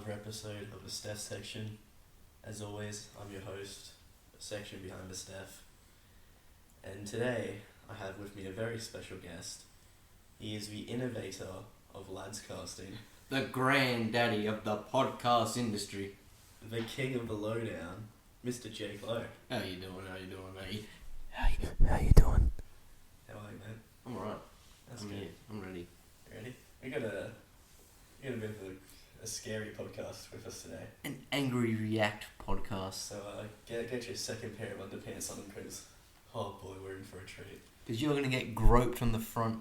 another episode of the Steph section. As always, I'm your host, a section behind the Steph. And today, I have with me a very special guest. He is the innovator of ladcasting, the granddaddy of the podcast industry, the king of the lowdown, Mr. Jake Lowe. How you doing, mate? How you doing? How are you, mate? I'm alright. That's I'm good. here. I'm ready. You ready? We got a bit of a scary podcast with us today. An angry react podcast. So get your second pair of underpants on because, oh boy, we're in for a treat. Because you're gonna get groped on the front.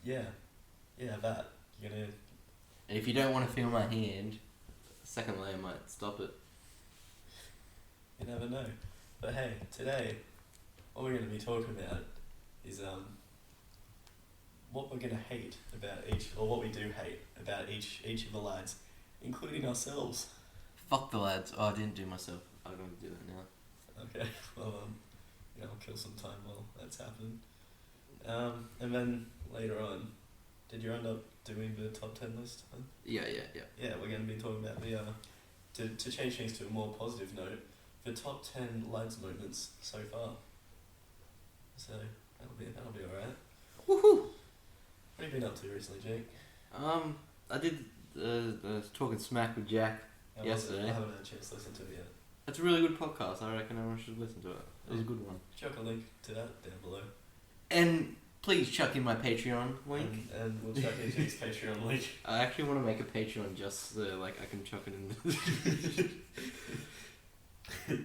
Yeah, that. You're gonna... And if you don't want to feel my hand, the second layer might stop it. You never know. But hey, today, what we're going to be talking about is what we're going to hate about each, or what we do hate about each of the lads, including ourselves. Fuck the lads. Oh, I didn't do myself. I'm gonna do that now. Okay, well, I'll kill some time while that's happening. And then later on, did you end up doing the top 10 list? Huh? Yeah. Yeah, we're going to be talking about the, to change things to a more positive note, the top 10 lads moments so far. So, that'll be alright. Woohoo! What have you been up to recently, Jake? I did talking smack with Jack yesterday. I haven't had a chance to listen to it yet. It's a really good podcast. I reckon everyone should listen to it. It's a good one. Chuck a link to that down below. And please chuck in my Patreon link. And we'll chuck in Jake's Patreon link. I actually want to make a Patreon just so I can chuck it in the description. You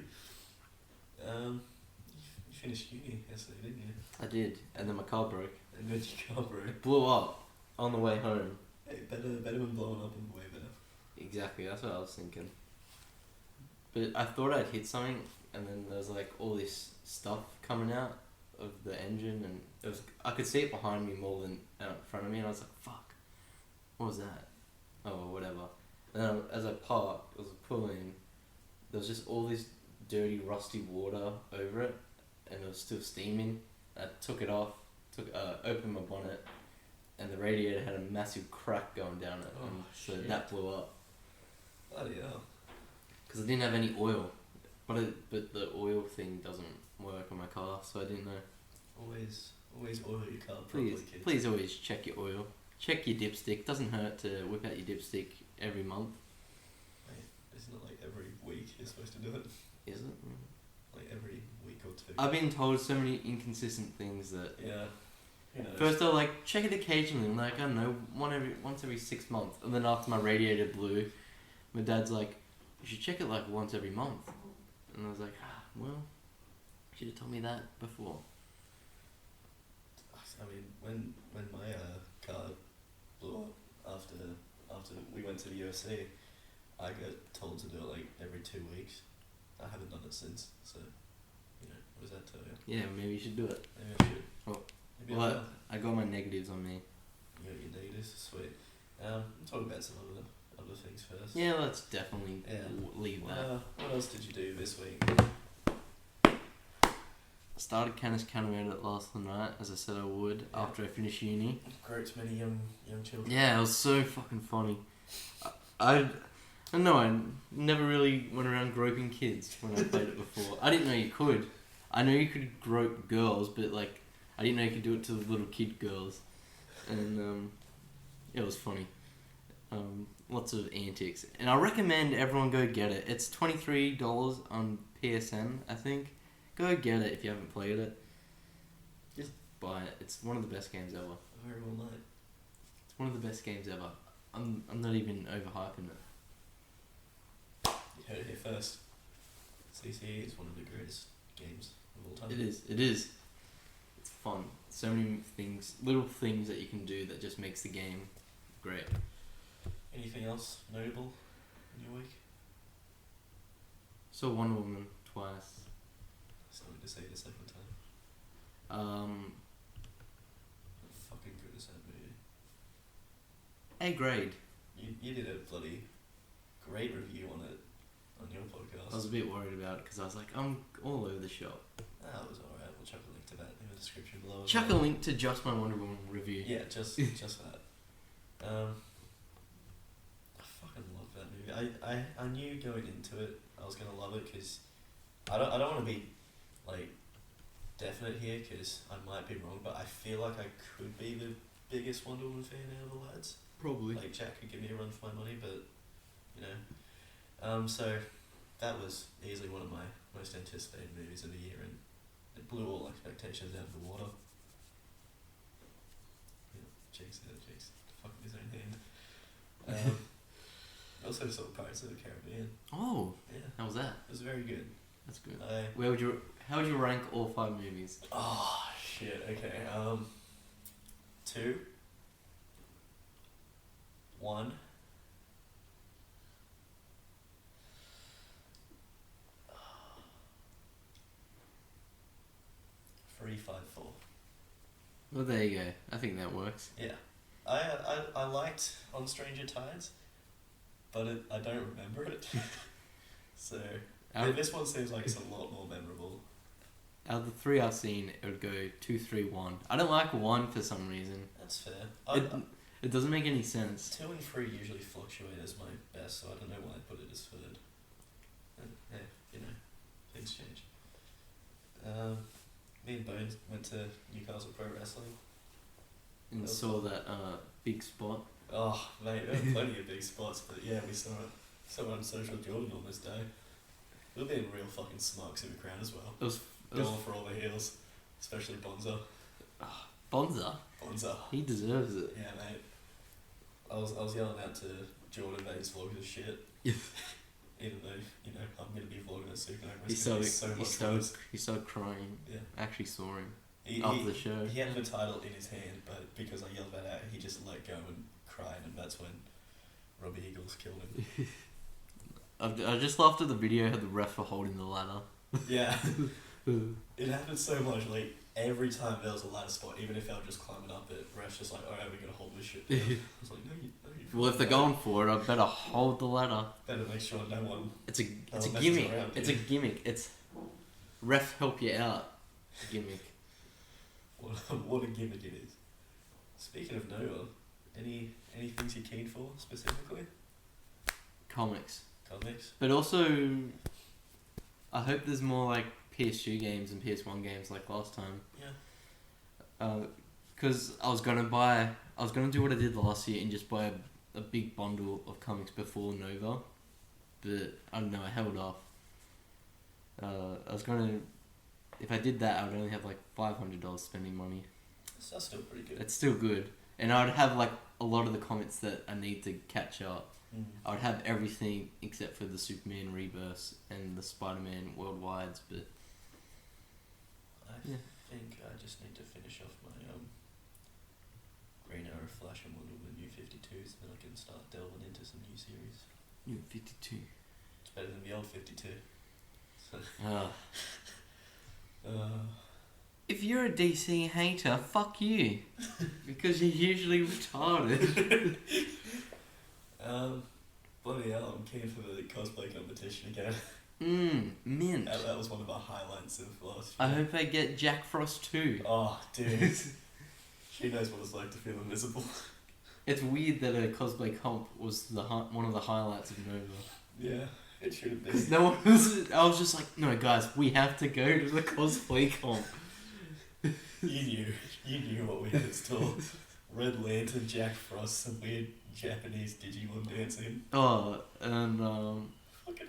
finished uni yesterday, didn't you? I did, and then my car broke. And then you got broke. It blew up on the way home. Hey, better than blowing up on the way there. Exactly, that's what I was thinking. But I thought I'd hit something, and then there was like all this stuff coming out of the engine, and I could see it behind me more than out in front of me, and I was like, fuck, what was that? Oh, whatever. And then as I parked, I was pulling, there was just all this dirty, rusty water over it, and it was still steaming. I took it off, opened my bonnet, and the radiator had a massive crack going down it, and so shit. that blew up. Bloody hell. Because I didn't have any oil, but the oil thing doesn't work on my car, so I didn't know. Always oil your car properly, kids. Please always check your oil. Check your dipstick. Doesn't hurt to whip out your dipstick every month. Mate, isn't it like every week you're supposed to do it? Is it? Like every week or two. I've been told so many inconsistent things that... Yeah. Who knows? First they're like, check it occasionally. I'm like, I don't know, once every 6 months. And then after my radiator blew, my dad's like, you should check it like once every month. And I was like, well, you should have told me that before. I mean, when my car blew up after we went to the UFC, I got told to do it like every 2 weeks. I haven't done it since, so, what does that tell you? Yeah, maybe you should do it. Maybe I should. Well, Maybe Well, I got my negatives on me. You got your negatives? Sweet. We'll talk about some other things first. Yeah, let's definitely leave that. What else did you do this week? I started Canis Countermeasure last night, as I said I would, after I finished uni. Groped many young children. Yeah, it was so fucking funny. I don't know, I never really went around groping kids when I played it before. I didn't know you could. I know you could grope girls, but like, I didn't know you could do it to the little kid girls. And it was funny. Lots of antics. And I recommend everyone go get it. It's $23 on PSN, I think. Go get it if you haven't played it. Just buy it. It's one of the best games ever. Very well, mate. It's one of the best games ever. I'm not even overhyping it. You heard it here first. CCE is one of the greatest games of all time. It is. It's fun. So many things, little things that you can do that just makes the game great. Anything else notable in your week? Saw Wonder Woman twice. Something to say the second time. Um, How fucking good is that movie? A grade. You did a bloody great review on it on your podcast. I was a bit worried about it because I was like, I'm all over the shop. That was alright. We'll chuck a link to that in the description below. Chuck a link to just my Wonder Woman review. Yeah, just that. I knew going into it I was gonna love it because I don't want to be like definite here because I might be wrong, but I feel like I could be the biggest Wonder Woman fan out of the lads. Probably. Like Jack could give me a run for my money, but you know, so that was easily one of my most anticipated movies of the year, and it blew all expectations out of the water. Yeah, Jake's fucking his own hand. I also saw Pirates of the Caribbean. Oh, Yeah, how was that? it was very good. That's good. How would you rank all 5 movies? Oh shit. Okay. 2, 1. 3, 5, 4. Well, there you go. I think that works. Yeah, I liked On Stranger Tides, but I don't remember it. So this one seems like it's a lot more memorable. Out of the 3 I've seen, it would go 2, 3, 1. I don't like 1 for some reason. That's fair. It doesn't make any sense. 2 and 3 usually fluctuate as my best, so I don't know why I put it as 3rd. And, yeah, you know, things change. Me and Bones went to Newcastle Pro Wrestling. And saw that big spot. Oh, mate, there were plenty of big spots, but yeah, we saw it. So on Social Jordan on this day. We were being real fucking smucks in the crowd as well. It was Going for all the heels, especially Bonza. Bonza. Bonza. He deserves it. Yeah, mate. I was yelling out to Jordan that his vlog is shit. Even though, you know, I'm going to be vlogging at Super. He started crying. Yeah. I actually saw him after the show. He had the title in his hand, but because I yelled that out, he just let go and cried, and that's when Robbie Eagles killed him. I just laughed at the video of the ref for holding the ladder. Yeah. It happened so much, like, every time there was a ladder spot, even if they were just climbing up it, ref's just like, alright, we're gonna hold this shit down. I was like, no, you well, if they're going for it, I better hold the ladder. better make sure no one... It's a messes gimmick. around, It's a gimmick. It's ref help you out gimmick. What a gimmick it is. Speaking of Noah, any things you're keen for, specifically? Comics. Comics? But also, I hope there's more, like, PS2 games and PS1 games like last time. Yeah. Because I was gonna do what I did last year and just buy a big bundle of comics before Nova, but I don't know, I held off. I was gonna, if I did that, I would only have like $500 spending money. That's still pretty good. It's still good, and I would have like a lot of the comics that I need to catch up. Mm. I would have everything except for the Superman Rebirth and the Spider-Man Worldwides, but I think I just need to finish off my Green Arrow, Flash, and Wonder Woman New 52s, and then I can start delving into some new series. New 52. It's better than the old 52. So, if you're a DC hater, fuck you, because you're usually retarded. Bloody hell, I'm keen for the cosplay competition again. Mint. That was one of the highlights of last year. I hope they get Jack Frost too. Oh, dude. She knows what it's like to feel invisible. It's weird that a cosplay comp was one of the highlights of Nova. Yeah, it should have been. No one was. I was just like, no, guys, we have to go to the cosplay comp. You knew what we had in store. Red Lantern, Jack Frost, some weird Japanese Digimon dancing. Oh, and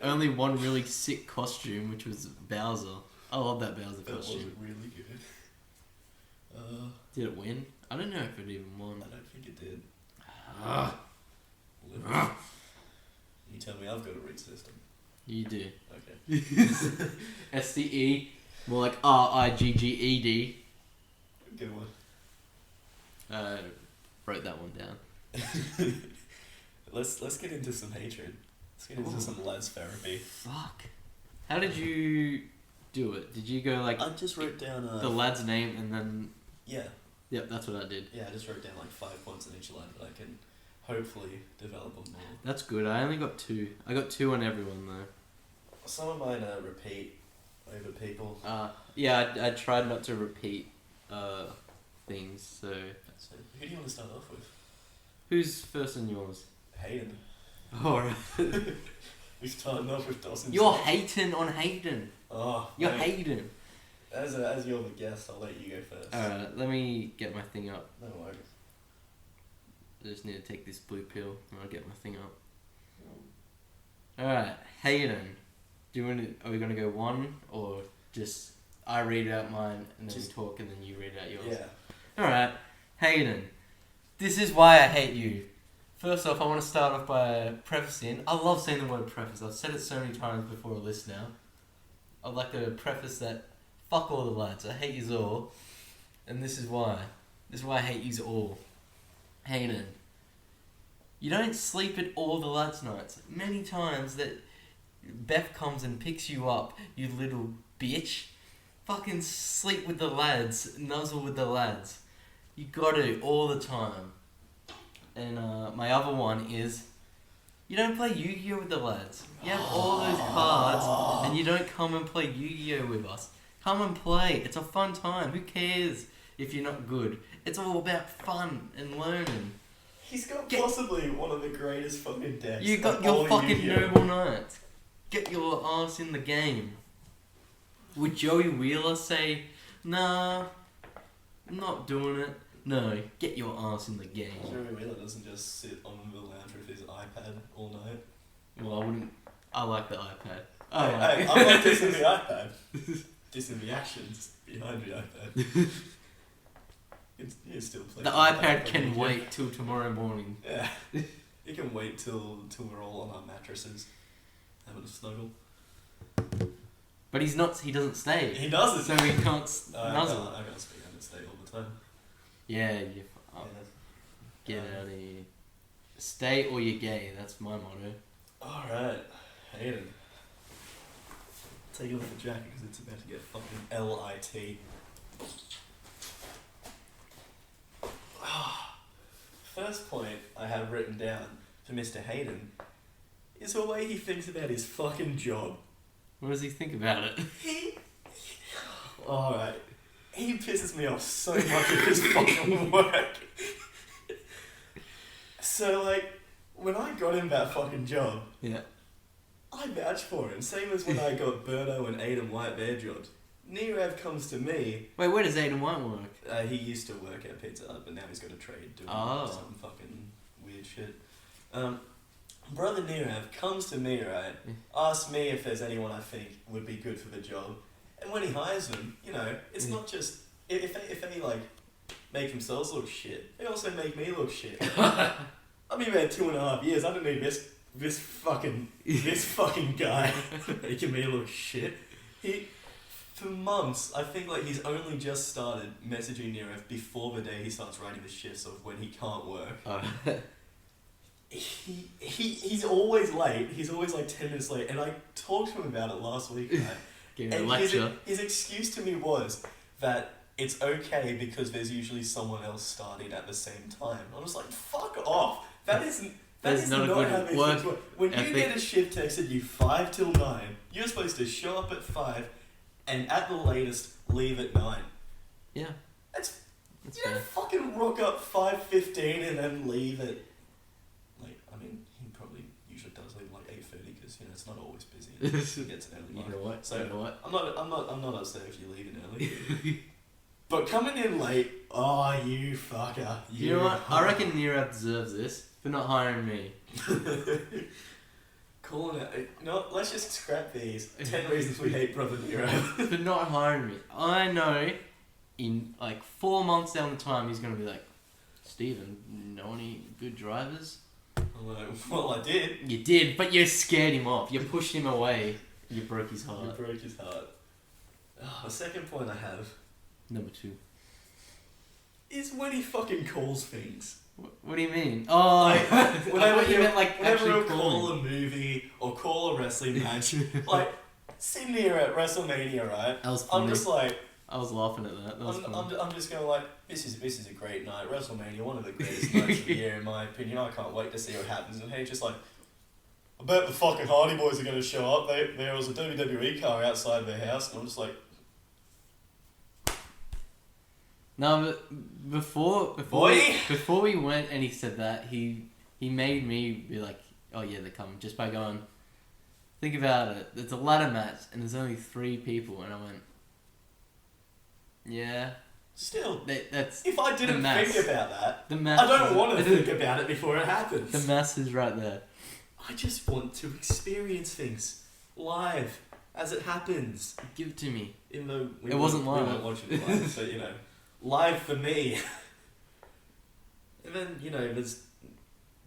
only one really sick costume, which was Bowser. I love that Bowser costume. That was really good. Did it win? I don't know if it even won. I don't think it did. Ah. You tell me I've got a read system. You do. Okay. SDE, more like RIGGED. Good one. Wrote that one down. Let's get into some hatred. Let's get into some lads therapy. Fuck. How did you do it? Did you go like... I just wrote down... the lad's name and then... Yeah. Yep, that's what I did. Yeah, I just wrote down like 5 points in each line, but I can hopefully develop them more. That's good. I only got 2. I got 2 on everyone though. Some of mine repeat over people. Yeah, I tried not to repeat things, so... So, who do you want to start off with? Who's first in yours? Hayden. Alright. We started off with Dawson. You're hating on Hayden. Oh, You're mate. Hayden. As you're the guest, I'll let you go first. Alright, let me get my thing up. No worries. I just need to take this blue pill and I'll get my thing up. Alright, Hayden. Are we gonna go one or just I read out mine and then we talk and then you read out yours? Yeah. Alright, Hayden. This is why I hate you. First off, I want to start off by prefacing. I love saying the word preface. I've said it so many times before a list now. I'd like to preface that fuck all the lads. I hate yous all. And this is why. This is why I hate yous all. Hayden. You don't sleep at all the lads' nights. Many times that Beth comes and picks you up, you little bitch. Fucking sleep with the lads. Nuzzle with the lads. You got to all the time. And my other one is, you don't play Yu-Gi-Oh with the lads. You have all those cards, and you don't come and play Yu-Gi-Oh with us. Come and play. It's a fun time. Who cares if you're not good? It's all about fun and learning. He's got possibly one of the greatest fucking decks. You got your fucking noble knight. Get your ass in the game. Would Joey Wheeler say, nah, I'm not doing it? No, get your ass in the game. Joey Wheeler doesn't just sit on the lounge with his iPad all night. Well, I wouldn't. I like the iPad. Hey, I'm not dissing the iPad. Dissing the actions behind the iPad. You still play. The iPad can wait till tomorrow morning. Yeah. It can wait till we're all on our mattresses having a snuggle. But he's not. He doesn't stay. He doesn't. So he can't nuzzle. I can't speak and stay all the time. Yeah, you. Get out of here. Stay or you're gay. That's my motto. Alright, Hayden. Take off the jacket because it's about to get fucking lit. First point I have written down for Mr. Hayden is the way he thinks about his fucking job. What does he think about it? Alright. He pisses me off so much with his fucking work. So, like, when I got him that fucking job, Yeah. I vouched for him. Same as when I got Berto and Aiden White their jobs. Nirav comes to me. Wait, where does Aiden White work? He used to work at Pizza Hut, but now he's got a trade doing some fucking weird shit. Brother Nirav comes to me, right? Asks me if there's anyone I think would be good for the job. And when he hires them, you know, it's not just... If they, like, make themselves look shit, they also make me look shit. I've been there 2.5 years. I don't need this fucking guy making me look shit. For months, I think like he's only just started messaging Nirav before the day he starts writing the shifts of when he can't work. He's always late. He's always like 10 minutes late. And I talked to him about it last week, right? Give him a lecture. His excuse to me was that it's okay because there's usually someone else starting at the same time. I was like, fuck off. That is not how these things work. When you get a shift texted you 5 till 9, you're supposed to show up at 5 and at the latest leave at 9. Yeah. That's you fair. don't fucking rock up 5:15 and then leave at like, I mean, he probably usually does leave like 8:30 because you know it's not always busy. He gets an early You know what? So you know what? I'm not upset if you leave it early. But coming in late, oh you fucker. You know what? I reckon Nirav deserves this for not hiring me. Calling it. No, let's just scrap these 10 reasons we hate Brother Nirav. For not hiring me. I know in like 4 months down the time he's going to be like, Steven, know any good drivers? I'm like, well, I did. You did, but you scared him off. You pushed him away. You broke his heart. You broke his heart. The second point I have Number 2. is when he fucking calls things. What do you mean? Oh, Like, whenever you meant like whenever actually he'll call calling. a movie or call a wrestling match, like sitting here at WrestleMania, right? That was funny. I'm just like, I was laughing at that. That was funny. I'm just going like, this is a great night. WrestleMania, one of the greatest nights of the year in my opinion. I can't wait to see what happens. And he's just like, I bet the fucking Hardy Boys are going to show up. There was a WWE car outside their house, and I'm just like, No, but before we went and he said that, he made me be like, oh yeah, they're coming, just by going, think about it. There's a ladder match, and there's only 3 people, and I went, yeah. Still, That's if I didn't think about that, the math I don't want to think about it before it happens. The mass is right there. I just want to experience things live as it happens. Give it to me. Even though it wasn't live. We weren't watching it live, but live for me. And then there's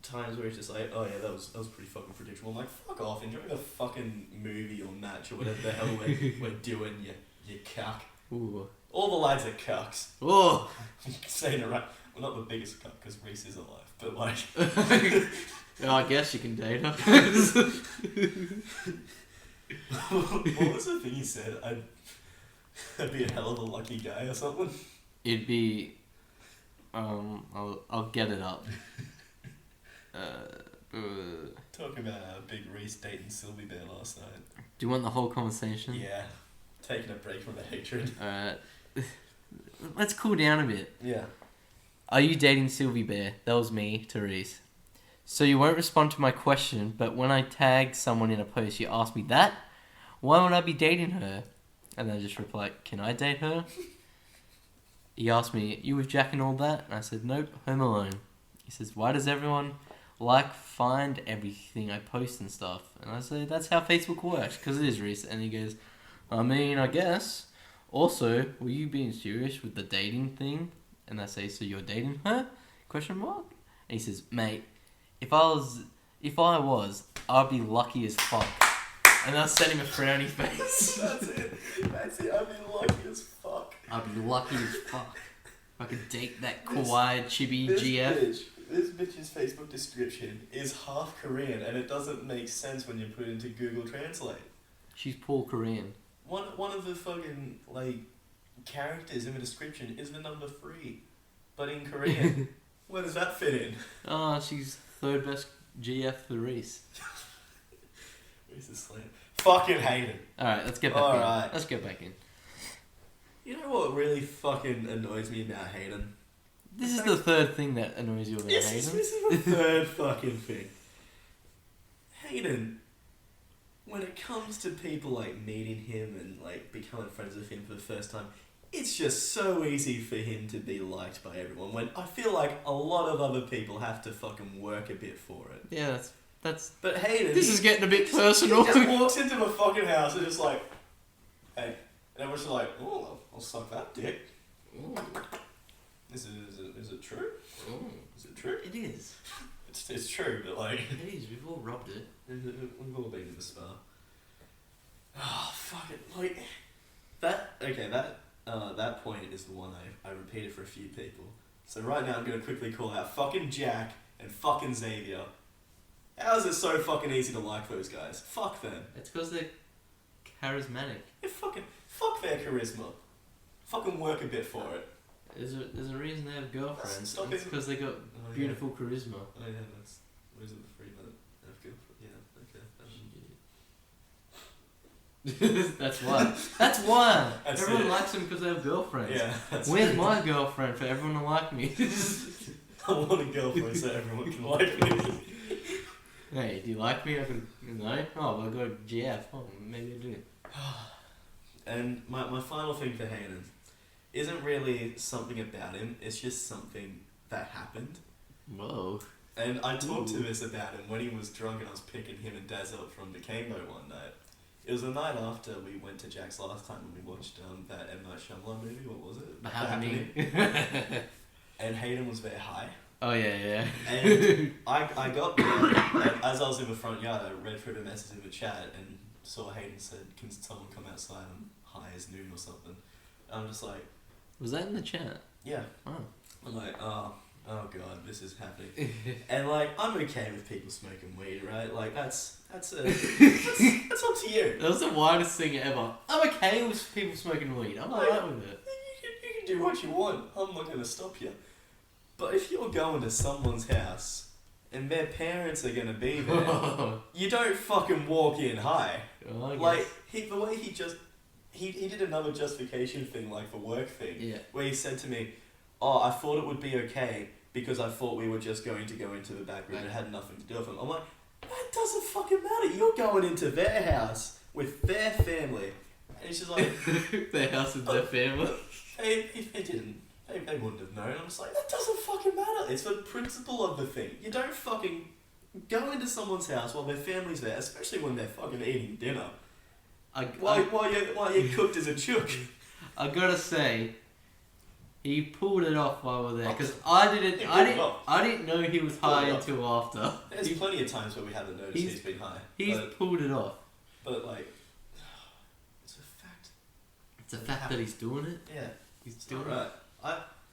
times where it's just like, oh yeah, that was pretty fucking predictable. I'm like, fuck off, enjoy the fucking movie or match or whatever the hell we're doing, you cuck. Ooh. All the lads are cucks. Oh. I'm saying it right. Well, not the biggest cuck because Reese is alive, but like. I guess you can date her. What was the thing you said? I'd be a hell of a lucky guy or something. It'd be, I'll get it up. Talk about our big Reese dating Sylvie Bear last night. Do you want the whole conversation? Yeah, taking a break from the hatred. Alright. Let's cool down a bit. Yeah. Are you dating Sylvie Bear? That was me, Therese. So you won't respond to my question, but when I tag someone in a post, you ask me that? Why would I be dating her? And then I just reply, can I date her? He asked me, you with Jack and all that? And I said, nope, home alone. He says, why does everyone find everything I post and stuff? And I say, that's how Facebook works, because it is recent. And he goes, I guess. Also, were you being serious with the dating thing? And I say, so you're dating her? Question mark? And he says, mate, if I was, I'd be lucky as fuck. And I sent him a frowny face. That's it. I'd be lucky as fuck. I'd be lucky as fuck. If I could date that kawaii chibi GF. This bitch's Facebook description is half Korean, and it doesn't make sense when you put it into Google Translate. She's poor Korean. One of the fucking characters in the description is the number 3, but in Korean. Where does that fit in? Oh, she's 3rd best GF for Reese. Reese is slam. Fucking hate it. Alright, let's get back in. Alright. Let's get back in. You know what really fucking annoys me about Hayden? This is the 3rd thing that annoys you about Hayden. This is the 3rd fucking thing. Hayden, when it comes to people meeting him and becoming friends with him for the first time, it's just so easy for him to be liked by everyone, when I feel like a lot of other people have to fucking work a bit for it. Yeah, that's. But Hayden, this is getting a bit personal. He just walks into the fucking house and just hey, and everyone's just like, oh, I'll suck that dick. Ooh. Is it true? Ooh. Is it true? It is. It's true, but It is. We've all rubbed it. We've all been to the spa. Oh, fuck it. That point is the one I repeated for a few people. So right now I'm going to quickly call out fucking Jack and fucking Xavier. How is it so fucking easy to like those guys? Fuck them. It's because they're charismatic. Yeah, fuck their charisma. Fucking work a bit for it. There's a reason they have girlfriends. Stop It's it. because they got beautiful charisma. Oh yeah, that's... Those are the 3 that have girlfriends. Yeah, okay. That's why. That's why. That's Everyone it. likes them because they have girlfriends. Yeah. Where's my girlfriend for everyone to like me? I want a girlfriend so everyone can like me. Hey, do you like me? I could... No? Oh, well, I got a GF. Oh, maybe I do. And my final thing for Hayden isn't really something about him, it's just something that happened. Whoa. And I talked to this about him when he was drunk and I was picking him and Daz up from the Cambo one night. It was the night after we went to Jack's last time when we watched that M. Night Shyamalan movie, what was it? The Happening. And Hayden was there high. Oh, yeah. And I got there, and as I was in the front yard, I read through the message in the chat and saw Hayden said, can someone come outside? I'm high as noon or something. And I'm just like... Was that in the chat? Yeah. Oh. I'm like, oh god, this is happening. And I'm okay with people smoking weed, right? That's up to you. That was the widest thing ever. I'm okay with people smoking weed. I'm alright with it. You can do what you want. I'm not gonna stop you. But if you're going to someone's house and their parents are gonna be there, you don't fucking walk in high. Oh, The way he did another justification thing, the work thing, yeah. where he said to me, oh, I thought it would be okay because I thought we were just going to go into the back room and it had nothing to do with him. I'm like, That doesn't fucking matter. You're going into their house with their family. And it's just like... Their house with their family. If they didn't, they wouldn't have known. I'm just like, that doesn't fucking matter. It's the principle of the thing. You don't fucking go into someone's house while their family's there, especially when they're fucking eating dinner. While you're cooked as a chook. I gotta say, he pulled it off while we're there because I didn't know he was high until after. There's plenty of times where we haven't noticed he's been high. He's pulled it off. But like, it's a fact. It's a fact that he's doing it. Yeah, he's doing it.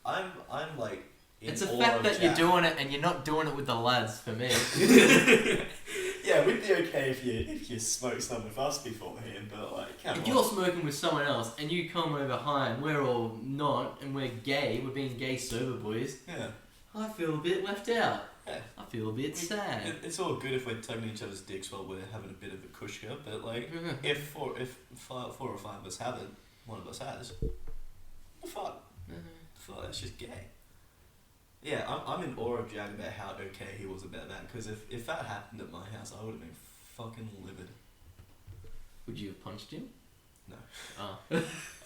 I'm like. It's a fact that you're doing it and you're not doing it with the lads. For me. Yeah, we'd be okay if you smoked some with us beforehand, but like, if you're smoking with someone else and you come over high and we're all not and we're gay, we're being gay sober boys. Yeah. I feel a bit left out. Yeah. I feel a bit sad. It's all good if we're tugging each other's dicks while we're having a bit of a kushka, but like, if four or five of us haven't, one of us has. The fuck? That's just gay. Yeah, I'm in awe of Jack about how okay he was about that, because if that happened at my house, I would have been fucking livid. Would you have punched him? No. Oh.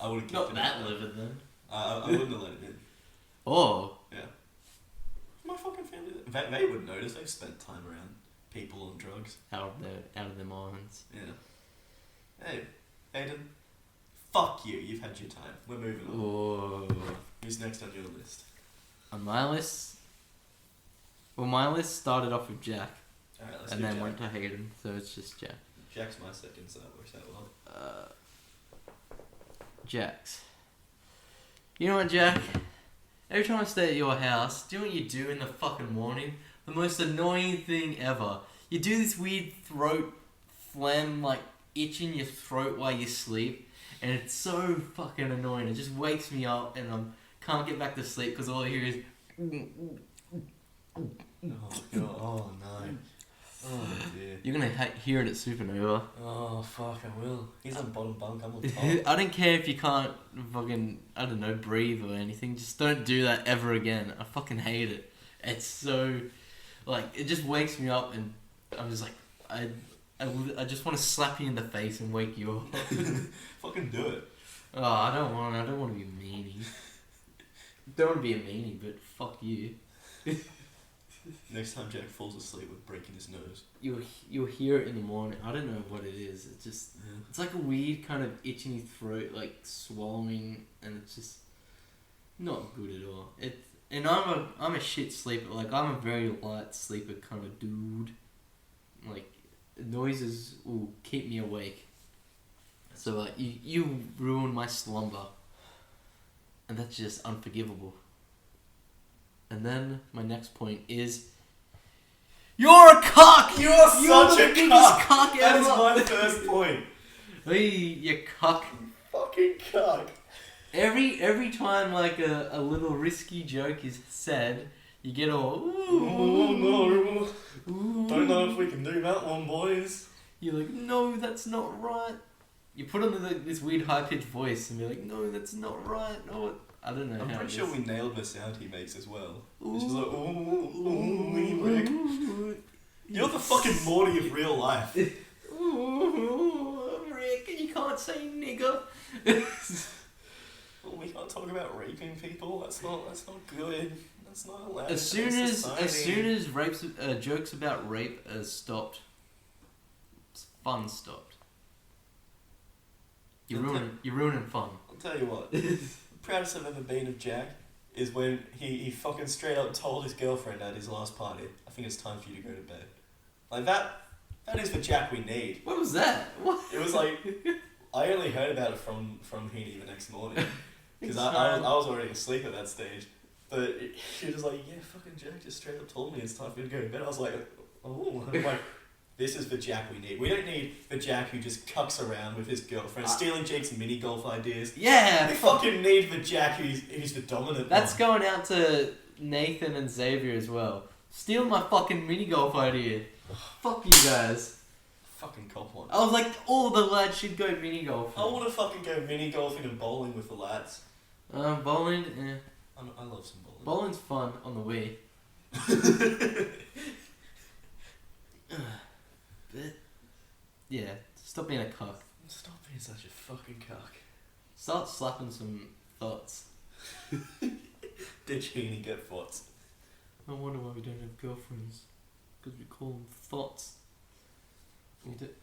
I would have not that livid then. I wouldn't have let him in. Oh. Yeah. My fucking family, they would notice. They've spent time around people on drugs. Out of their minds. Yeah. Hey, Aiden. Fuck you. You've had your time. We're moving on. Whoa. Who's next on your list? On my list, my list started off with Jack, and then went to Hayden, so it's just Jack. Jack's my second, so that works out well. Jack's. You know what, Jack? Every time I stay at your house, do you know what you do in the fucking morning? The most annoying thing ever. You do this weird throat phlegm, like itch in your throat while you sleep, and it's so fucking annoying. It just wakes me up, and can't get back to sleep because all I hear is. Oh god! Oh no! Oh dear! You're gonna hear it at Supernova. Oh fuck! I will. He's on bottom bunk. I'm on top. I don't care if you can't fucking breathe or anything. Just don't do that ever again. I fucking hate it. It's so like it just wakes me up, and I'm just like I just want to slap you in the face and wake you up. Fucking do it. Oh, I don't want to be a meanie. Don't want to be a meanie, but fuck you. Next time Jack falls asleep with breaking his nose. You'll hear it in the morning. I don't know what it is. It's just it's like a weird kind of itch in your throat, like swallowing, and it's just not good at all. And I'm a shit sleeper. Like I'm a very light sleeper kind of dude. Like noises will keep me awake. So like you ruin my slumber. And that's just unforgivable. And then my next point is, you're a cock. You're such a biggest cock ever. That is my first point. Hey, you cock. Fucking cock. Every time like a little risky joke is said, you get all. Oh no! Don't know if we can do that one, boys. You're like, no, that's not right. You put on this weird high-pitched voice and be like, no, that's not right. No, I don't know. I'm how pretty sure we nailed the sound he makes as well. It's just like, Rick. You're the fucking Morty of real life. Rick, you can't say nigger. Well, we can't talk about raping people. That's not good. That's not allowed. As soon as jokes about rape are stopped, fun stopped. You're ruining fun. I'll tell you what. The proudest I've ever been of Jack is when he fucking straight up told his girlfriend at his last party, I think it's time for you to go to bed. Like that is the Jack we need. What was that? What? It was like, I only heard about it from Heaney the next morning. Because I was already asleep at that stage. But she was like, yeah, fucking Jack just straight up told me it's time for you to go to bed. I was like, oh. I'm like, this is the Jack we need. We don't need the Jack who just cucks around with his girlfriend, stealing Jake's mini golf ideas. Yeah! We fucking need the Jack who's the dominant That's one. going out to Nathan and Xavier as well. Steal my fucking mini golf idea. Fuck you guys. Fucking cop one. I was like, all the lads should go mini golfing. I want to fucking go mini golfing and bowling with the lads. Bowling, yeah. I love some bowling. Bowling's fun on the Wii. Yeah, stop being a cock. Stop being such a fucking cock. Start slapping some thoughts. Did Genie get thoughts? I wonder why we don't have girlfriends. Because we call them thoughts.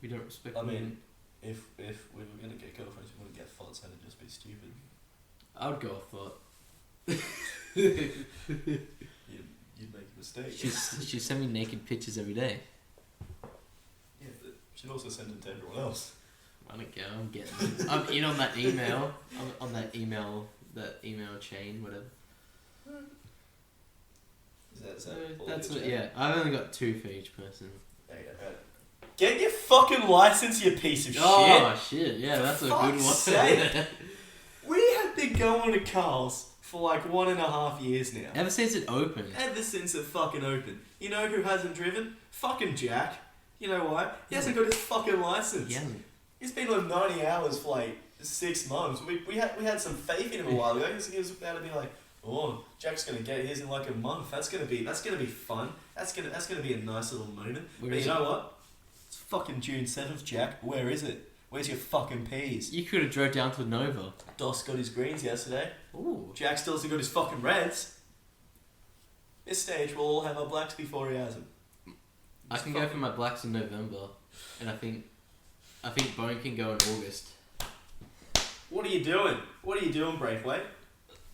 We don't respect I women. mean, if we were gonna get girlfriends, we wouldn't get thoughts. That'd just be stupid. I would go a thought. You'd make a mistake. She send me naked pictures every day. Yeah, but she'd also send them to everyone else. I don't care. I'm getting it. I'm in on that email. I'm on that email chain, whatever. Is that all That's your what. chat? Yeah, I've only got 2 for each person. There you go. Get your fucking license, you piece of Oh shit! Yeah, that's a good one. fuck's sake. We have been going to Carl's for like 1.5 years now. Ever since it opened. Ever since it fucking opened. You know who hasn't driven? Fucking Jack. You know why? He hasn't got his fucking license. Yeah. He's been on 90 hours for like 6 months. We had some faith in him a while ago. He was about to be like, oh, Jack's gonna get his in like a month. That's gonna be fun. That's gonna be a nice little moment. Where But is you it? know what? It's fucking June 7th, Jack. Where is it? Where's your fucking peas? You could have drove down to Nova. Dos got his greens yesterday. Ooh. Jack still hasn't got his fucking reds. This stage, we'll all have our blacks before he has them. I can go for my blacks in November, and I think Bone can go in August. What are you doing? What are you doing, Breakaway?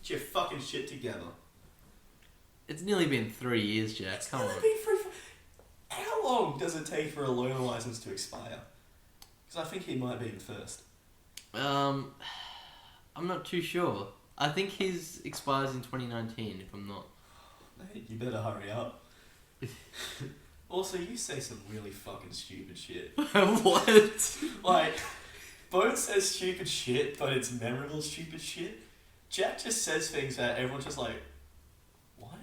Get your fucking shit together. It's nearly been 3 years, Jack. Come on. How long does it take for a learner license to expire? Because I think he might be the first. I'm not too sure. I think his expires in 2019, if I'm not. Mate, you better hurry up. Also, you say some really fucking stupid shit. What? Like, Bone says stupid shit, but it's memorable stupid shit. Jack just says things that everyone's just like, what?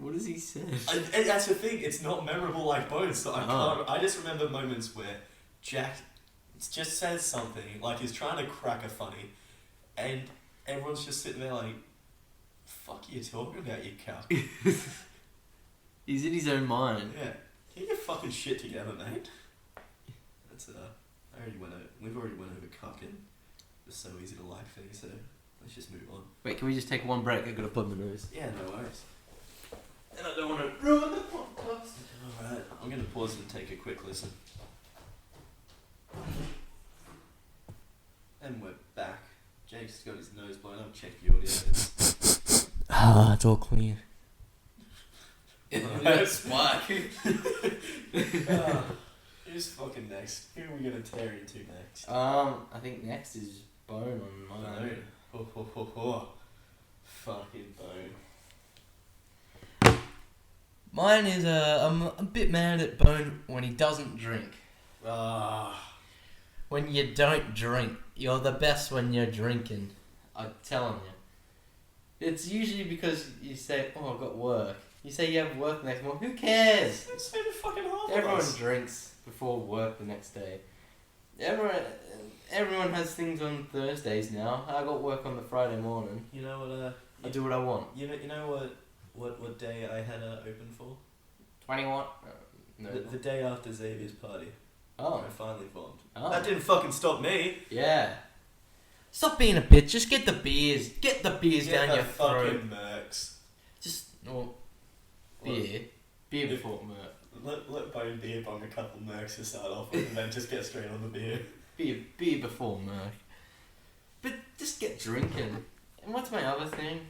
What does he say? And that's the thing, it's not memorable like Bone, so I just remember moments where Jack just says something, like he's trying to crack a funny, and everyone's just sitting there like, fuck are you talking about, you cunt? He's in his own mind. Yeah. Get your fucking shit together, mate. That's we've already went over cucking. It's so easy to like things, so let's just move on. Wait, can we just take one break? I gotta plug my nose. Yeah, no worries. And I don't want to ruin the podcast. Alright, I'm gonna pause and take a quick listen. And we're back. Jake's got his nose blown up, check the audio. Ah, it's all clear. That's why. Who's fucking next? Who are we gonna tear into next? I think next is Bone on mine. Bone. Ho ho ho ho. Fucking Bone. Mine is I'm a bit mad at Bone when he doesn't drink. When you don't drink, you're the best when you're drinking. I'm telling you. It's usually because you say, "Oh, I've got work." You say you have work the next morning. Who cares? It's so fucking hard. Everyone drinks before work the next day. Everyone has things on Thursdays now. I got work on the Friday morning. You know what? I do what I want. You know what day I had open for? 21? No. The day after Xavier's party. Oh. I finally bombed. Oh. That didn't fucking stop me. Yeah. Stop being a bitch. Just get the beers. Get the beers Get down the your throat. fucking mercs. Just beer. Beer before Merc. Let Bone beer bong a couple mercs to start off with, and then just get straight on the beer. Beer before Merc. But just get drinking. And what's my other thing?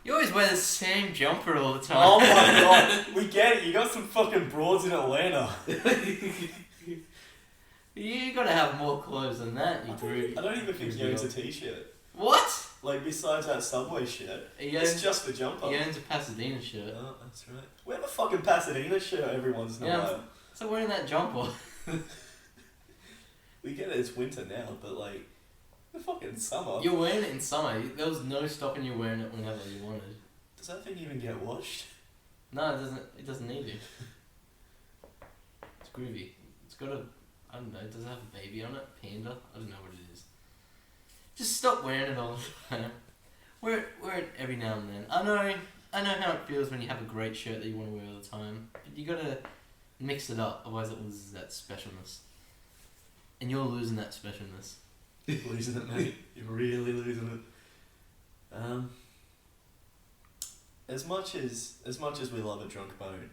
You always wear the same jumper all the time. Oh my god, we get it. You got some fucking broads in Atlanta. You gotta have more clothes than that, I you don't even think he owns a t-shirt. What? Like, besides that Subway shirt, He it's owns, just the jumper. he owns a Pasadena shirt. Oh, that's right. We have a fucking Pasadena shirt every once in a while. So wearing that jumper. We get it, it's winter now, but like, the fucking summer. You're wearing it in summer. There was no stopping you wearing it whenever you wanted. Does that thing even get washed? No, it doesn't. It doesn't need to. It's groovy. It's got a. I don't know. Does it have a baby on it? Panda? I don't know what it is. Just stop wearing it all the time. Wear it every now and then. I know how it feels when you have a great shirt that you want to wear all the time. But you gotta Mix it up, otherwise it loses that specialness. And you're losing that specialness. You're losing it, mate. You're really losing it. As much as we love a drunk bone,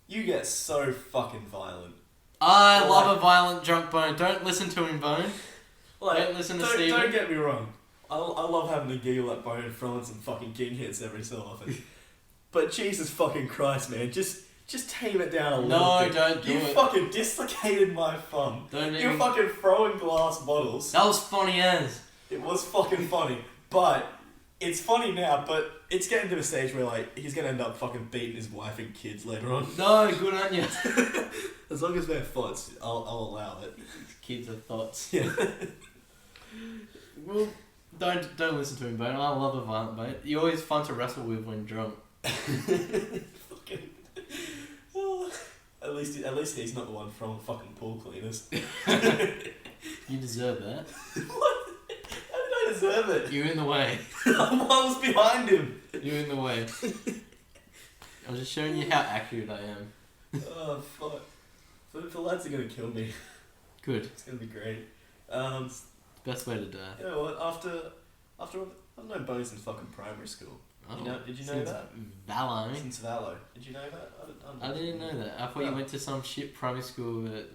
you get so fucking violent. I love a violent drunk bone. Don't listen to him, Bone. Don't listen to Steven. Don't get me wrong. I love having a giggle at Bone and throwing some fucking king hits every so often. But Jesus fucking Christ, man, just tame it down a little bit. No, don't do it. You fucking dislocated my thumb. You're fucking throwing glass bottles. That was funny as. It was fucking funny, but it's funny now, but it's getting to a stage where, like, he's gonna end up fucking beating his wife and kids later on. No, good on you. As long as they're thoughts, I'll allow it. Kids are thoughts. Yeah. Well, don't listen to him, Bone. I love a violent bone. You're always fun to wrestle with when drunk. Fucking. Oh, at least he's not the one throwing fucking pool cleaners. You deserve that. What? How did I deserve it? You're in the way. I was behind him. You're in the way. I was just showing you how accurate I am. Oh fuck. The lads are gonna kill me. Good. It's gonna be great. Best way to die. You know what? After I've known Bo since fucking primary school. Oh, Did you know that? Valor. Since Valo. Did you know that? I didn't know that. I thought you went to some shit primary school that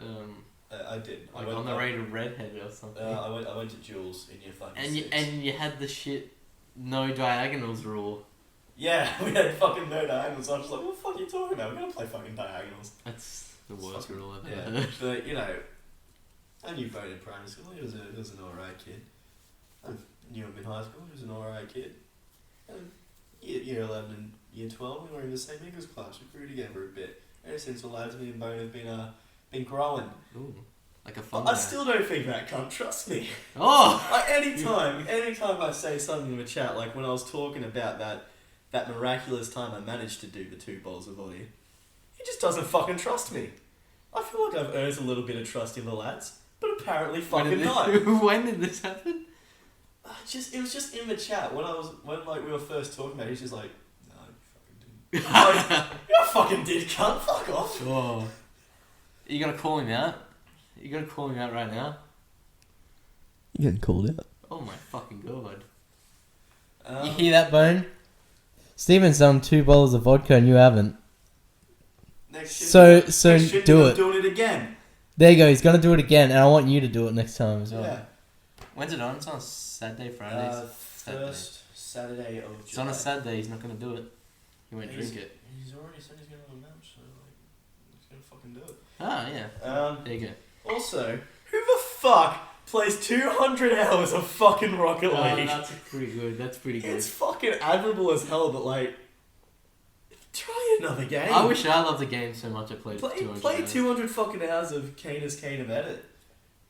I did. like on the way to Redhead or something. I went to Jules in year 5 and 6. you had the shit no diagonals rule. Yeah, we had fucking no diagonals. I was just like, what the fuck are you talking about? We're gonna play fucking diagonals. That's the worst rule I've Yeah, ever heard. but you know, I knew Bo in primary school. He was an alright kid. I knew him in high school. He was an alright kid. And year 11 and year 12, we were in the same English class. We grew together a bit. Ever since the lads, me and Bo have been growing. Ooh, like a fun I guy. still don't think that cunt trusts me. Oh! Like anytime I say something in the chat, like when I was talking about that miraculous time I managed to do the 2 bowls of vodka, he just doesn't fucking trust me. I feel like I've earned a little bit of trust in the lads, but apparently fucking not. When did this happen? It was just in the chat when we were first talking about it. He's just like, no, you fucking didn't. I'm like, you fucking did, cunt. Fuck off. Oh. Are you gonna call him out? Are you gonna call him out right now? You're getting called out. Oh my fucking god. You hear that, Bone? Steven's done 2 bottles of vodka and you haven't. So do it. Doing it again. There you go. He's gonna do it again, and I want you to do it next time as well. Yeah. When's it on? It's on a Saturday, Friday. First Saturday of July. It's on a Saturday. He's not gonna do it. He won't drink it. He's already said he's gonna have a match, so like, he's gonna fucking do it. Ah, yeah. There you go. Also, who the fuck plays 200 hours of fucking Rocket League? That's pretty good. That's pretty good. It's fucking admirable as hell, but like, try another game. I wish I loved the game so much I played 200 Play hours. 200 fucking hours of Canis Kane of Edit.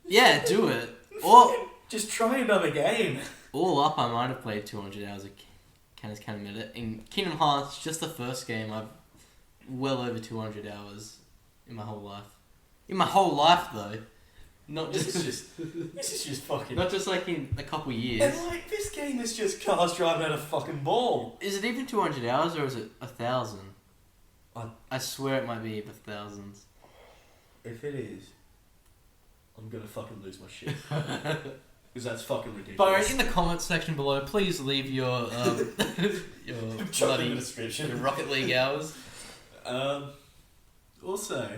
Yeah, do it. Or just try another game. all up, I might have played 200 hours of Canis Kane of Edit. In Kingdom Hearts, just the first game, I've well over 200 hours in my whole life. In my whole life, though. Not just... This is just fucking... Not just like in a couple years. And like, this game is just cars driving at a fucking ball. Is it even 200 hours or is it 1,000? I- I swear it might be in the thousands. If it is, I'm gonna fucking lose my shit. Because that's fucking ridiculous. But in the comments section below, please leave your your bloody description. your Rocket League hours. Also,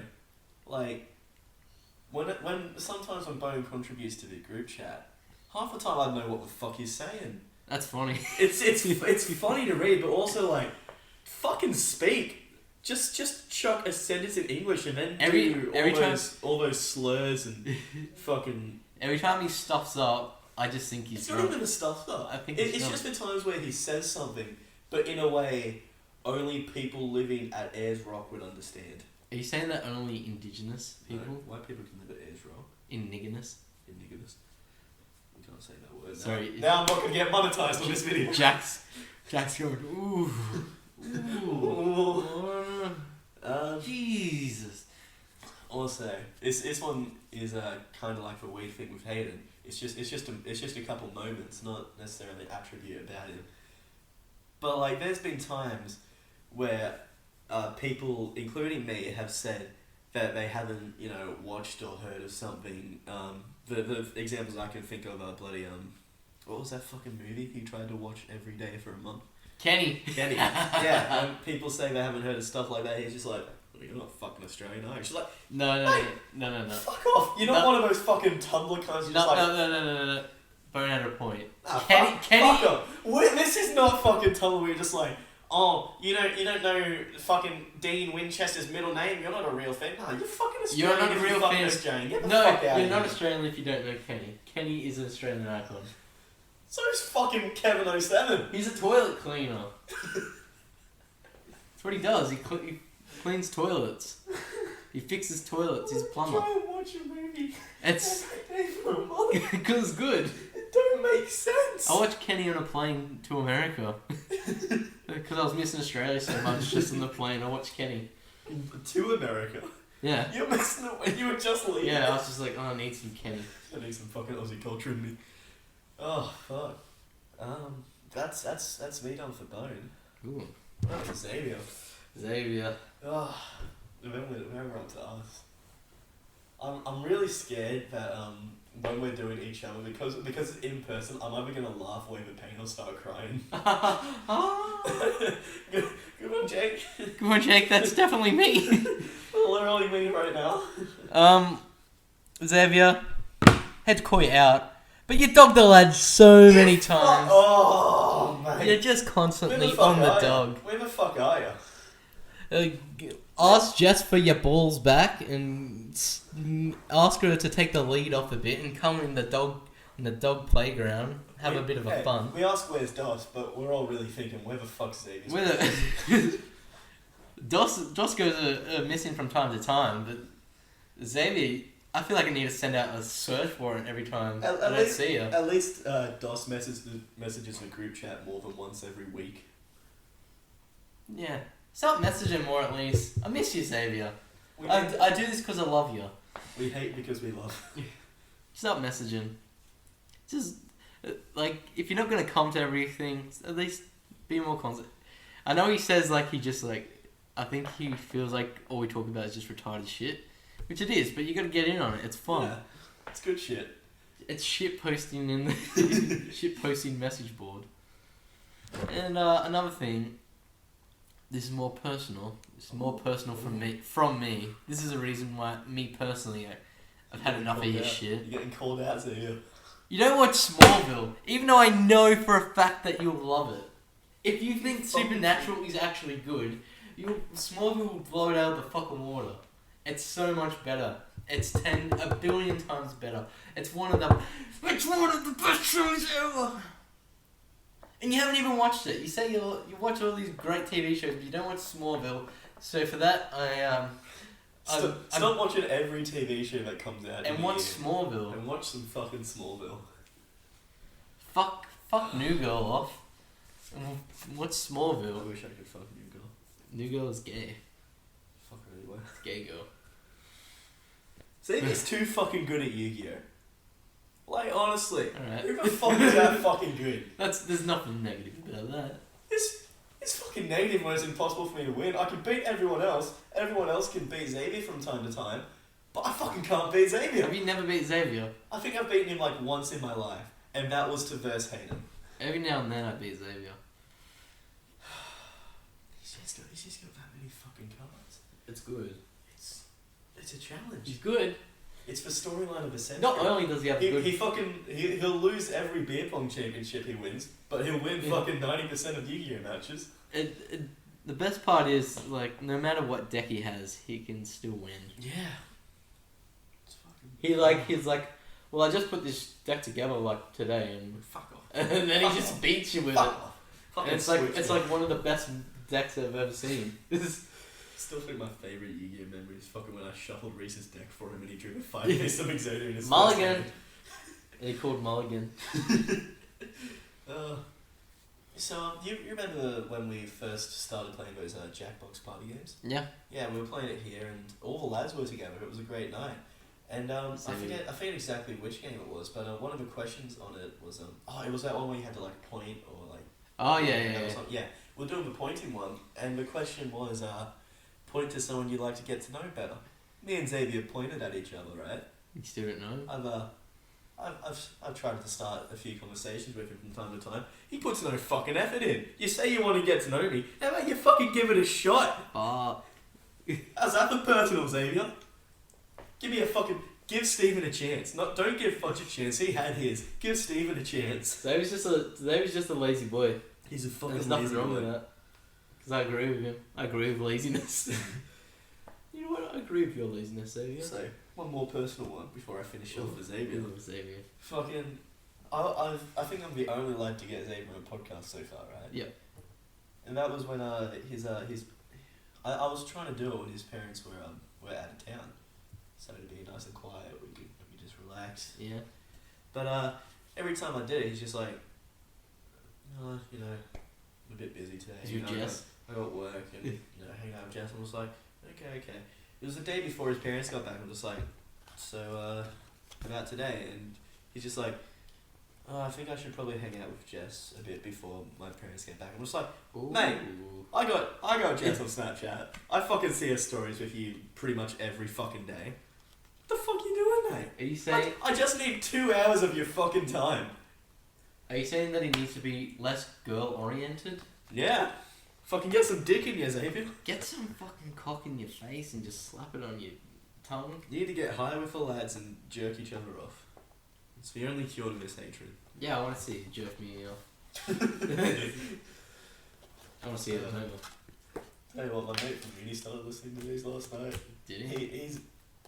like, when sometimes when Bone contributes to the group chat, half the time I don't know what the fuck he's saying. That's funny. It's funny to read, but also like, fucking speak. Just chuck a sentence in English and then all those slurs and fucking. Every time he stuffs up, I just think he's It's drunk. not even the stuff though. I think it's just the times where he says something, but in a way, only people living at Ayers Rock would understand. Are you saying that only indigenous people? No, white people can live at Ayers Rock. Indigenous? Indigenous. You can't say that word. Sorry. Now I'm not gonna get monetized on this video. Jack's going, ooh. Jesus. Also, this one is kind of like a weird thing with Hayden. It's just a couple moments, not necessarily attribute about him. But like, there's been times where people, including me, have said that they haven't, watched or heard of something. The examples I can think of are bloody what was that fucking movie he tried to watch every day for a month? Kenny. Yeah, and people say they haven't heard of stuff like that. He's just like, well, you're not fucking Australian, are you? She's like, No. fuck off. You're not one of those fucking Tumblr cunts. No. Bone had a point. Kenny. Kenny. Fuck off. This is not fucking Tumblr where you're just like, oh, you don't know fucking Dean Winchester's middle name. You're not a real fan. No, you're fucking Australian. You're not a real fan. Australian. Get the No, fuck out you're of not here. Australian if you don't know Kenny. Kenny is an Australian icon. So is fucking Kevin 07. He's a toilet cleaner. That's what he does. He cleans toilets. He fixes toilets. He's a plumber. Try and watch a movie It's every day for a month. because it's good. It don't make sense. I watched Kenny on a plane to America because I was missing Australia so much. Just on the plane, I watched Kenny. To America. Yeah. You're missing it when you were just leaving. Yeah, I was just like, oh, I need some Kenny. I need some fucking Aussie culture in me. Oh fuck. That's me done for Bone. Ooh. That's Xavier. Xavier. Oh, then we're on to us. I'm really scared that when we're doing each other because it's in person, I'm either gonna laugh, wave at pain, or start crying. Good one, Jake. Come on, Jake. That's definitely me. Literally me right now. Xavier, had to call you out, but you dogged the lad so many times. Oh, mate. You're just constantly Where on the fuck are dog. ya? Where the fuck are you? Ask Jess for your balls back and ask her to take the lead off a bit and come in the dog playground, have a bit of a fun. We ask where's Dos, but we're all really thinking where the fuck's Xavier? Dos goes missing from time to time, but Xavier, I feel like I need to send out a search warrant every time I don't see her. At least Dos messages the group chat more than once every week. Yeah. Stop messaging more at least. I miss you, Xavier. I do this because I love you. We hate because we love. Stop messaging. Just, if you're not going to come to everything, at least be more constant. I know he says, he just, I think he feels like all we talk about is just retarded shit. Which it is, but you got to get in on it. It's fun. Yeah, it's good shit. It's shit posting in the shit posting message board. And another thing, this is more personal. It's more personal from me. This is a reason why me personally, I've had enough of your shit. You're getting called out, so you. You don't watch Smallville, even though I know for a fact that you'll love it. If you think Supernatural is actually good, Smallville will blow it out of the fucking water. It's so much better. It's a billion times better. It's one of the best shows ever. And you haven't even watched it. You say you watch all these great TV shows, but you don't watch Smallville. So for that, Stop watching every TV show that comes out. And watch Smallville. And watch some fucking Smallville. Fuck New Girl off. And watch Smallville. I wish I could fuck New Girl. New Girl is gay. Fuck her anyway. Gay girl. Xavier's too fucking good at Yu-Gi-Oh! Honestly. Alright. Who the fuck is that fucking good? There's nothing negative about that. It's fucking negative when it's impossible for me to win. I can beat everyone else. Everyone else can beat Xavier from time to time. But I fucking can't beat Xavier. Have you never beat Xavier? I think I've beaten him once in my life. And that was to verse Hayden. Every now and then I beat Xavier. He's just got that many fucking cards. It's good. It's a challenge. He's good. It's the storyline of the century. Not only does he have good... He'll lose every beer pong championship he wins, but he'll win fucking 90% of Yu-Gi-Oh matches. The best part is, no matter what deck he has, he can still win. Yeah. He's like, well, I just put this deck together, today, and... Fuck off. And then he just beats you with Fuck it. off. And it's like one of the best decks I've ever seen. Still think my favourite Yu-Gi-Oh memory is fucking when I shuffled Reese's deck for him and he drew a 5-face of Exodia in his Mulligan! He called Mulligan. So, you remember when we first started playing those Jackbox party games? Yeah. Yeah, we were playing it here and all the lads were together. It was a great night. And I forget exactly which game it was, but one of the questions on it was it was that one where you had to point or Oh yeah. Yeah, we're doing the pointing one, and the question was point to someone you'd like to get to know better. me and Xavier pointed at each other, right? You still don't know? I've tried to start a few conversations with him from time to time. He puts no fucking effort in. You say you want to get to know me, how about you fucking give it a shot? How's that for personal, Xavier? Give Stephen a chance. Don't give Fudge a chance. He had his. Give Stephen a chance. Xavier's just a lazy boy. He's a fucking There's lazy nothing wrong boy. with that. Because I agree with him. I agree with laziness. You know what? I agree with your laziness, Xavier. So, one more personal one before I finish off with Xavier. Ooh, Xavier. Fucking, I think I'm the only lad to get Xavier a podcast so far, right? Yep. And that was when I was trying to do it when his parents were out of town, so it'd be nice and quiet. We could just relax. Yeah. But every time I did it, he's just like, oh, you know, I'm a bit busy today. Is you Jess? I got work and hang out with Jess. And I was like, okay. It was the day before his parents got back. I'm just like, so about today, and he's just like, oh, I think I should probably hang out with Jess a bit before my parents get back. I'm just like, Ooh. mate, I got Jess on Snapchat. I fucking see her stories with you pretty much every fucking day. What the fuck you doing, mate? Are you saying? I just need 2 hours of your fucking time. Are you saying that he needs to be less girl oriented? Yeah. Fucking get some dick in you, Xavier. Get some fucking cock in your face and just slap it on your tongue. You need to get high with the lads and jerk each other off. It's the only cure to this hatred. Yeah, I want to see you jerk me off. I want to see it over. Tell you what, my mate from uni started listening to these last night. Did he?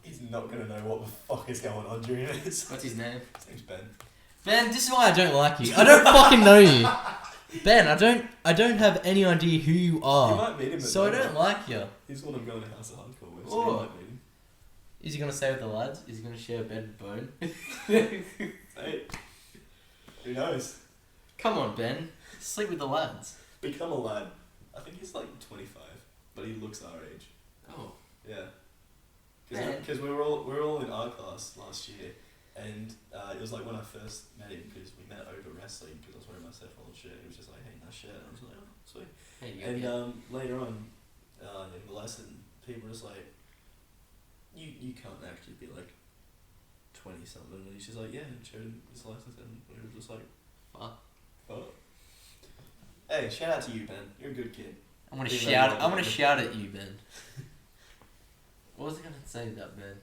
He's not gonna know what the fuck is going on during this. What's his name? His name's Ben. Ben, this is why I don't like you. I don't fucking know you. Ben, I don't have any idea who you You are. might meet him at So I Nova. don't like you. He's one I'm going to House of Hardcore with, so Oh. you might meet him. Is he gonna stay with the lads? Is he going to share a bed and bone? Hey, who knows? Come on, Ben. Sleep with the lads. Become a lad. I think he's like 25, but he looks our age. Oh. Yeah. Man. Because we were all in art class last year, and it was like when I first met him, because we met over wrestling, because I was wearing my Steph shirt, and he was just like, hey, nice shirt, and I was like, oh, sweet. Hey, you And get later on in the lesson, people were just like, you can't actually be like 20 something, and he's just like, yeah, and showed him his license, and we were just like, fuck. Hey, shout out to you, Ben. You're a good kid. I'm gonna Be shout. very I'm gonna well. shout at you, Ben. What was I going to say to that, Ben?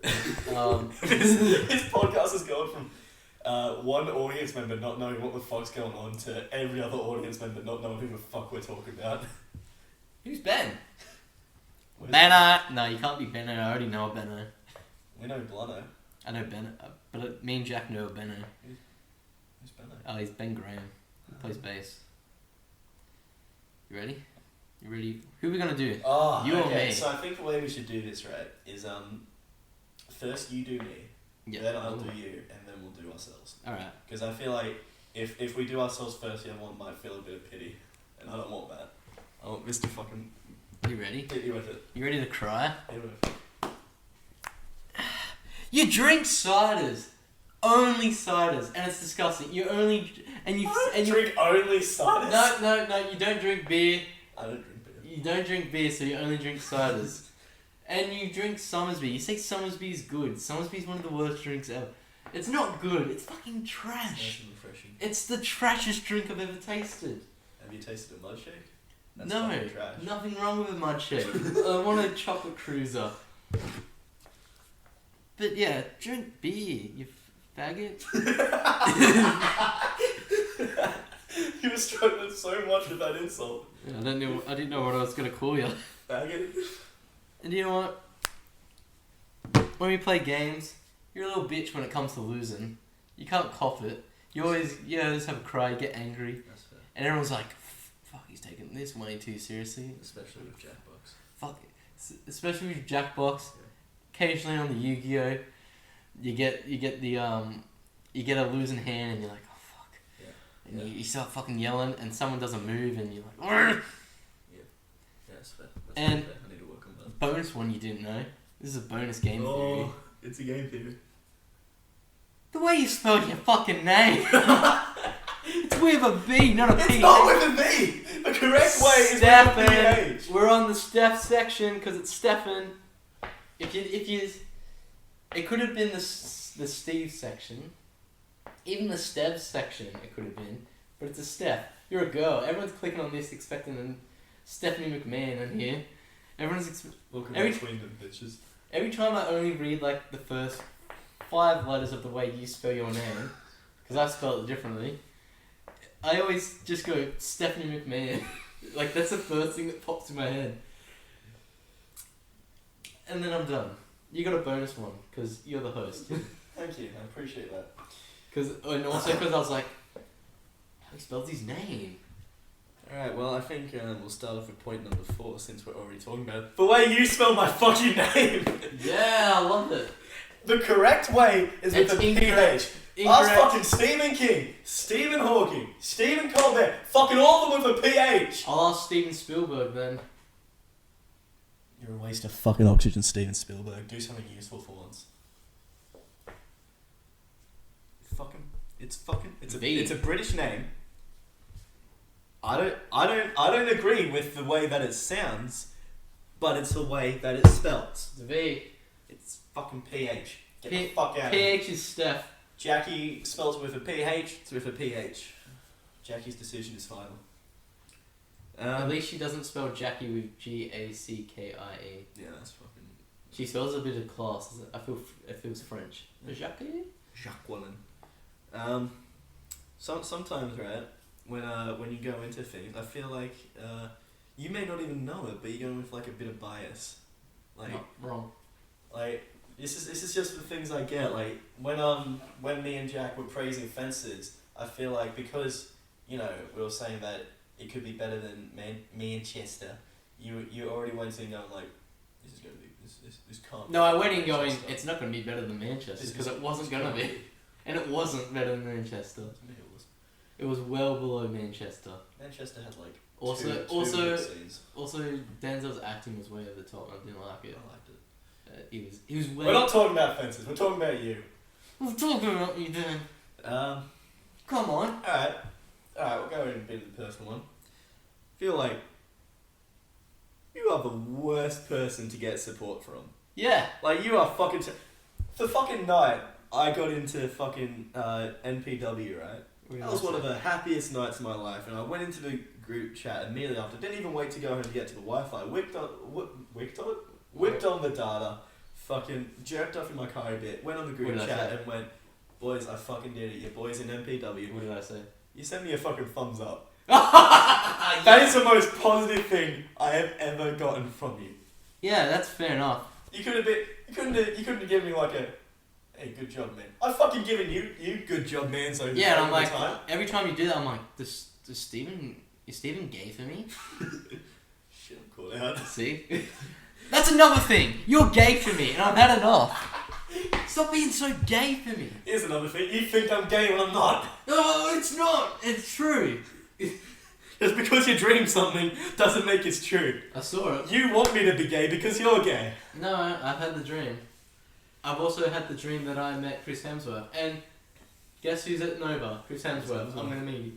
His podcast has gone from one audience member not knowing what the fuck's going on to every other audience member not knowing who the fuck we're talking about. Who's Ben? What is Benno. No, you can't be Benno. I already know a Benno. it? We know Blano. I know Benno, but me and Jack know a Benno. Who's Blano? Oh, he's Ben Graham. He plays bass. You ready? You ready? Who are we gonna do? Oh, You or okay. me? So I think the way we should do this, right, is first you do me, then I'll do you, and then we'll do ourselves. Alright. Because I feel like if we do ourselves first, the other one might feel a bit of pity, and I don't want that. I want Mr. fucking You ready? hit you with it. You ready to cry? Hit you with it. You drink ciders. Only ciders. And it's disgusting. You only... And you... I And you drink only ciders. No, you don't drink beer. I don't drink beer. You don't drink beer, so you only drink ciders. And you drink Somersby. You say Somersby is good. Somersby is one of the worst drinks ever. It's not good. It's fucking It's trash. nice and refreshing. It's the trashiest drink I've ever tasted. Have you tasted a mud shake? That's No, fucking trash. nothing wrong with a mud shake. I want a chocolate cruiser. But yeah, drink beer, you faggot. You were struggling so much with that insult. I didn't know what I was gonna call you. Faggot. And you know what? When we play games, you're a little bitch when it comes to losing. You can't cop it. You always have a cry, get angry, That's fair. and everyone's like, "Fuck, he's taking this way too seriously." Especially with Jackbox. Fuck it. Especially with Jackbox. Occasionally on the Yu-Gi-Oh, you get a losing hand and you're like, oh fuck. Yeah. And you start fucking yelling and someone doesn't move and you're like, Yeah, that's fair. And- fair. I need to work on that. bonus one you didn't know. This is a bonus game theory. Oh, it's a game theory. The way you spell your fucking name. It's with a B, not a P. It's not with a B! The correct way is with a Stephen. PH. We're on the Steph section because it's Stephen. if you, it could have been the Steve section, even the Steph section. It could have been, but it's a Steph. You're a girl. Everyone's clicking on this expecting a Stephanie McMahon in here. Welcome every between them bitches. Every time I only read like the first 5 letters of the way you spell your name, because I spell it differently, I always just go Stephanie McMahon. Like that's the first thing that pops in my head. And then I'm done. You got a bonus one because you're the host. Thank you, I appreciate that. And also because I was like, how he spells his name? Alright, well, I think we'll start off with point number 4 since we're already talking about it. The way you spell my fucking name! Yeah, I love it. The correct way is with It's a incorrect. PH. Ask fucking Stephen King, Stephen Hawking, Stephen Colbert, fucking all of them with a PH! I'll ask Steven Spielberg then. You're a waste of fucking oxygen, Steven Spielberg. Do something useful for once. It's a British name. I don't agree with the way that it sounds, but it's the way that it's spelt. It's a V. It's fucking PH. Get the fuck out of here. PH is Steph. Jackie spells it with a PH, it's with a PH. Jackie's decision is final. At least she doesn't spell Jackie with Gackie. Yeah, that's fucking... She spells a bit of class. It feels French. Jackie? Jacqueline. Sometimes, right, when you go into things, I feel like you may not even know it, but you're going with like a bit of bias. Like, Not wrong. Like, this is just the things I get. Like when me and Jack were praising Fences, I feel like because we were saying that it could be better than me and Chester, you already went in going like, this is gonna be this can't. No, I went in be going, Manchester. it's not going to be better than Manchester This because is- it wasn't going to this be, and it wasn't better than Manchester. To me it was. It was well below Manchester. Manchester had like Also, two also, good scenes. also, Denzel's acting was way over the top. I didn't like it. I liked it. He was way. We're not talking about Fences. We're talking about you. We're talking about you, Dan. Come on. Alright, we'll go in a bit of the personal one. Feel like you are the worst person to get support from. Yeah. Like, you are fucking... The fucking night I got into fucking NPW, right? That was one of the happiest nights of my life, and I went into the group chat immediately after. Didn't even wait to go home to get to the Wi-Fi. Whipped on the data, fucking jerked off in my car a bit, went on the group What did I chat say? and went, boys, I fucking did it. Your boys in NPW. What did I say? You sent me a fucking thumbs up. That That is the most positive thing I have ever gotten from you. Yeah, that's fair enough. You couldn't have given me like a, hey, good job, man. I've fucking given you good job, man. So Yeah, and I'm over like, time. every time you do that, I'm like, is Steven gay for me? Shit, I'm called out. See? That's another thing. You're gay for me, and I've had enough. Stop being so gay for me. Here's another thing. You think I'm gay when I'm not. No, it's not. It's true. Just because you dream something doesn't make it true. I saw it. You want me to be gay because you're gay. No, I've had the dream. I've also had the dream that I met Chris Hemsworth. And guess who's at Nova? Chris Hemsworth. I'm going to meet you.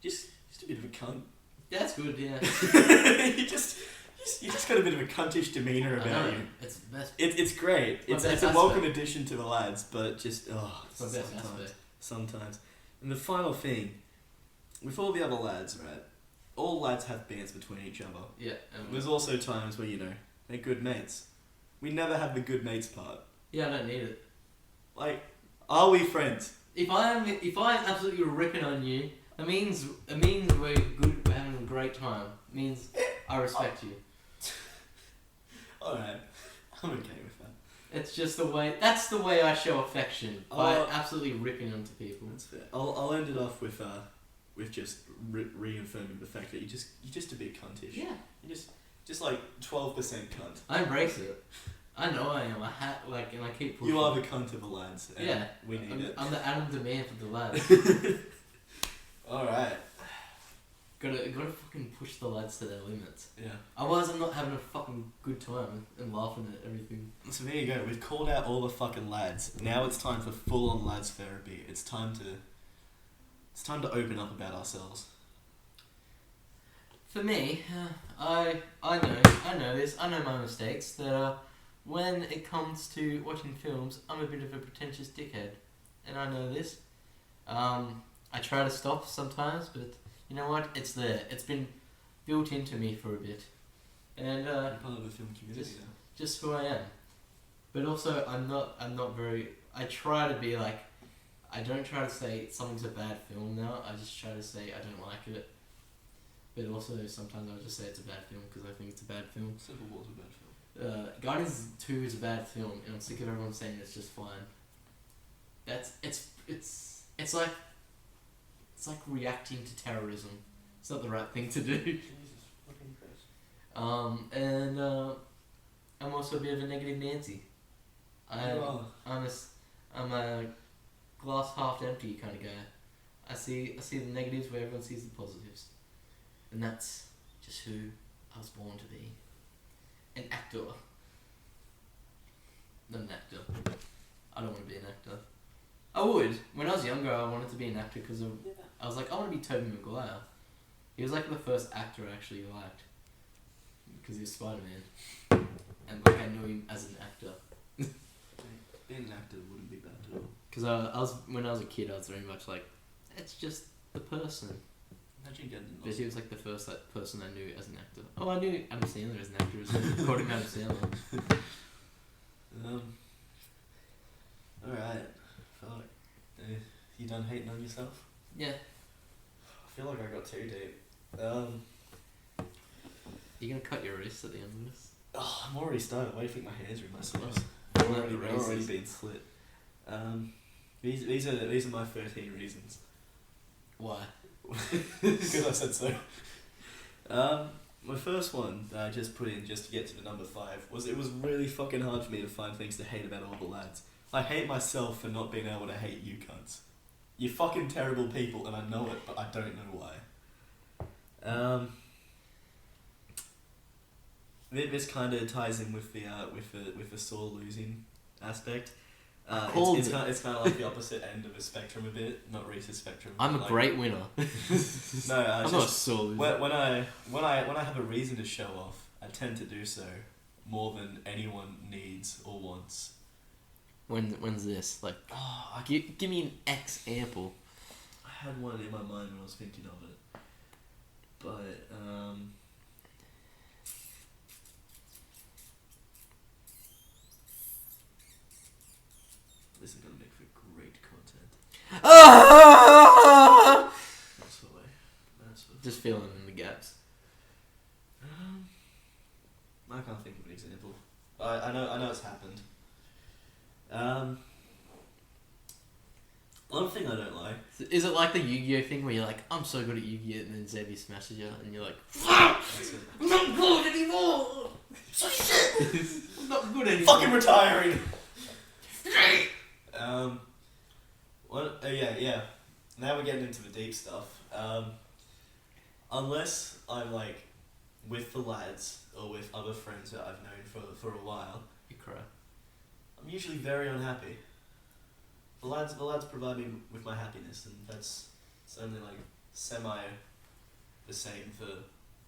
Just a bit of a cunt. That's good, yeah. you just got a bit of a cuntish demeanour I about know. you. It's the best. It's great. My It's best a welcome aspect. addition to the lads, but just It's my best aspect. sometimes. And the final thing, with all the other lads, right? All lads have bands between each other. Yeah. There's also times where they're good mates. We never have the good mates part. Yeah, I don't need it. Like, are we friends? If I'm absolutely ripping on you, it means we're good. We're having a great time. It means I respect you. Alright, I'm okay with that. It's just the way. That's the way I show affection by Oh. absolutely ripping onto people. That's fair. I'll end it off with just reaffirming the fact that you're just a bit cuntish. Yeah. You're just like 12% cunt. I embrace it. I know I am. And I keep pushing. You are the cunt of the lads. And Yeah. we need it. I'm the Adam Demand for the lads. Alright. gotta fucking push the lads to their limits. Yeah. Otherwise, I'm not having a fucking good time and laughing at everything. So there you go. We've called out all the fucking lads. Now it's time for full-on lads therapy. It's time to open up about ourselves. For me, I know this. I know my mistakes. That when it comes to watching films, I'm a bit of a pretentious dickhead, and I know this. I try to stop sometimes, but you know what? It's there. It's been built into me for a bit, and You're part of the film community now. just who I am. But also, I'm not very. I try to be like. I don't try to say something's a bad film now. I just try to say I don't like it. But also, sometimes I'll just say it's a bad film because I think it's a bad film. Civil War's a bad film. Guardians 2 is a bad film, and I'm sick of everyone saying it's just fine. It's like reacting to terrorism. It's not the right thing to do. Jesus fucking Christ. And I'm also a bit of a negative Nancy. I'm a glass half empty kind of guy. I see the negatives where everyone sees the positives, and that's just who I was born to be. An actor. Not an actor. I don't want to be an actor. I would. When I was younger, I wanted to be an actor because I was like, I want to be Tobey Maguire. He was like the first actor I actually liked because he was Spider-Man, and like I knew him as an actor. Being an actor wouldn't be bad at all. Because when I was a kid, I was very much like, it's just the person. How'd you get in? But he was like the first person I knew as an actor. Oh, I knew Adam Sandler as an actor as well. Called him Adam Sandler. Alright. Fuck. You done hating on yourself? Yeah. I feel like I got too deep. You gonna cut your wrist at the end of this? Oh, I'm already started. Why do you think my hands are in my sleeves? Oh. They're already been slit. These are my 13 reasons. Why? Because I said so. My first one that I just put in just to get to the number 5 was it was really fucking hard for me to find things to hate about all the lads. I hate myself for not being able to hate you cunts. You're fucking terrible people and I know it, but I don't know why. This kind of ties in with the sore losing aspect. It's kind of like the opposite end of a spectrum a bit, not Reese's spectrum. I'm a great winner. No, I'm not so. When I have a reason to show off, I tend to do so more than anyone needs or wants. When's this? Like, give me an example. I had one in my mind when I was thinking of it, but this is gonna make for great content. That's the way. Just filling in the gaps. I can't think of an example. I know it's happened. One thing I don't like. Is it like the Yu-Gi-Oh thing where you're like, I'm so good at Yu-Gi-Oh, and then Xavier smashes you, and you're like, fuck! I'm not good anymore! I'm not good anymore! Fucking retiring! Yeah. Now we're getting into the deep stuff. Unless I'm like with the lads or with other friends that I've known for a while, You cry. I'm usually very unhappy. The lads provide me with my happiness, and it's only like semi the same for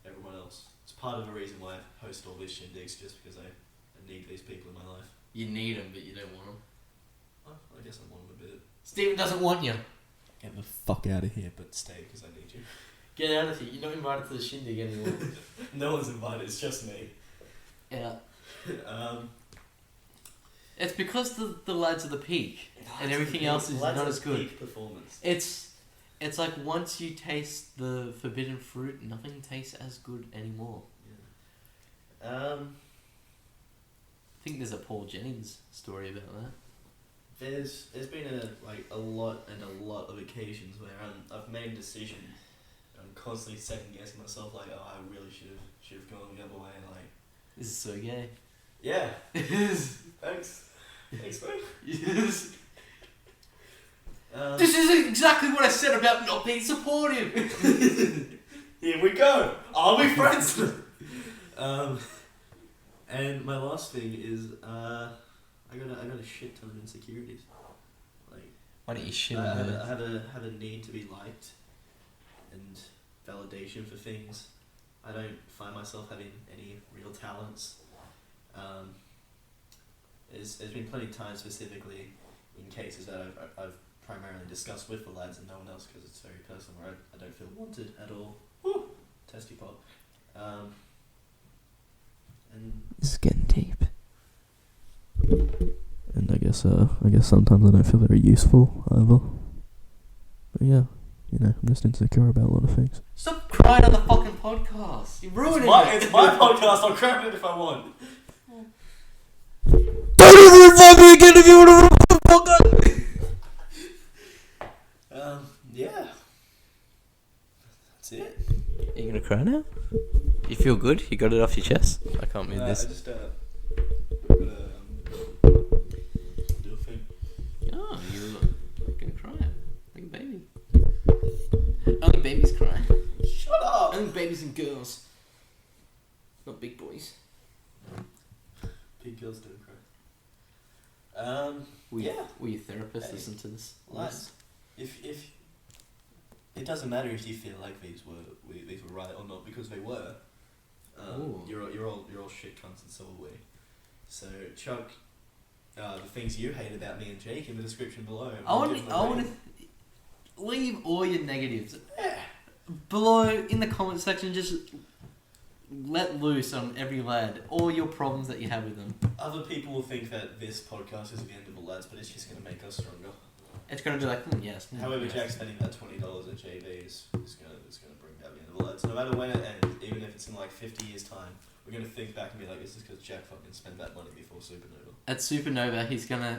everyone else. It's part of the reason why I host all these shindigs, just because I need these people in my life. You need them, but you don't want them. Well, I guess I want them a bit. Steven doesn't want you. Get the fuck out of here, but stay because I need you. Get out of here. You're not invited to the shindig anymore. No one's invited. It's just me. Yeah. It's because the lads are the peak, and everything else is not as good. Peak performance. It's like once you taste the forbidden fruit, nothing tastes as good anymore. Yeah. I think there's a Paul Jennings story about that. There's been a lot of occasions where I've made a decision. I'm constantly second guessing myself, like, oh, I really should have gone the other way. Like, This is so gay. yeah. It is. Thanks, mate. Yes. This is exactly what I said about not being supportive. Here we go. Are we friends? And my last thing is I got a shit ton of insecurities. Like, Why don't you shit I on have her? a need to be liked and validation for things, I don't find myself having any real talents. There's been plenty of times, specifically in cases that I've primarily discussed with the lads and no one else, because it's very personal, where I don't feel wanted at all. Woo! Testy pop. And This is getting deep. And I guess sometimes I don't feel very useful either. But yeah, I'm just insecure about a lot of things. Stop crying on the fucking podcast. You're ruining it. it's my podcast. I'll crap it if I want. Don't ever invite me again if you want to run the podcast. Yeah. That's it. Are you gonna cry now? You feel good? You got it off your chest? I can't move this. I just gotta do a thing. Oh, you're gonna cry like a baby. Only babies cry. Shut up. Only babies and girls, not big boys. Big girls don't cry. Will your therapist Hey, listen to this? Lads, if it doesn't matter if you feel like these were right or not, because they were. You're all shit cunts, and so are we. So chuck the things you hate about me and Jake in the description below. I want to leave all your negatives below in the comment section. Just let loose on every lad all your problems that you have with them. Other people will think that this podcast is the end of the lads, but it's just going to make us stronger. It's gonna be like, yes. However, yes. Jack spending that $20 at JB is gonna bring out the end of the lads. No matter when it ends, even if it's in like 50 years' time, we're gonna think back and be like, this is because Jack fucking spent that money before Supernova. At Supernova,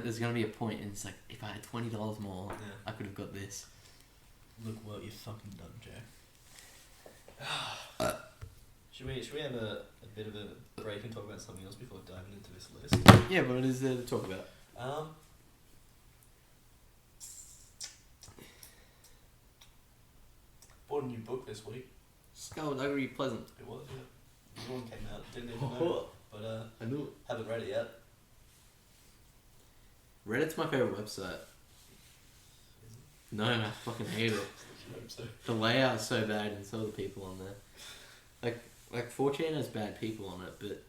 there's gonna be a point, and it's like, if I had $20 more, Yeah. I could have got this. Look what you fucking done, Jack. Should we have a bit of a break and talk about something else before diving into this list? Yeah, but what is there to talk about? Bought a new book this week. Skullduggery Pleasant. It was, yeah. The one came out, didn't even know. But I knew it. haven't read it yet. Reddit's my favorite website. No, I fucking hate it. I hope so. The layout's so bad and so are the people on there. Like 4chan has bad people on it, but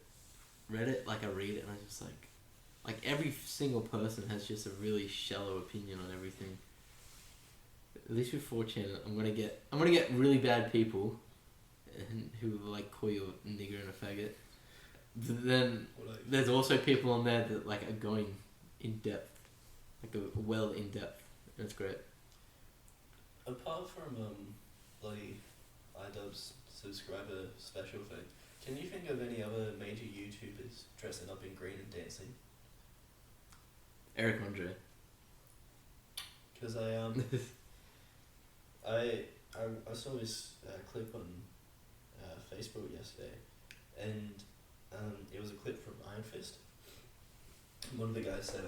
Reddit, like I read it and I'm just like every single person has just a really shallow opinion on everything. At least with 4chan, I'm gonna get really bad people, and who will like call you a nigger and a faggot. But then there's also people on there that like are going in depth, like a well in depth, and it's great. Apart from bloody iDubbbz subscriber special thing, can you think of any other major YouTubers dressing up in green and dancing? Eric Andre. Because I saw this clip on Facebook yesterday, and it was a clip from Iron Fist. One of the guys said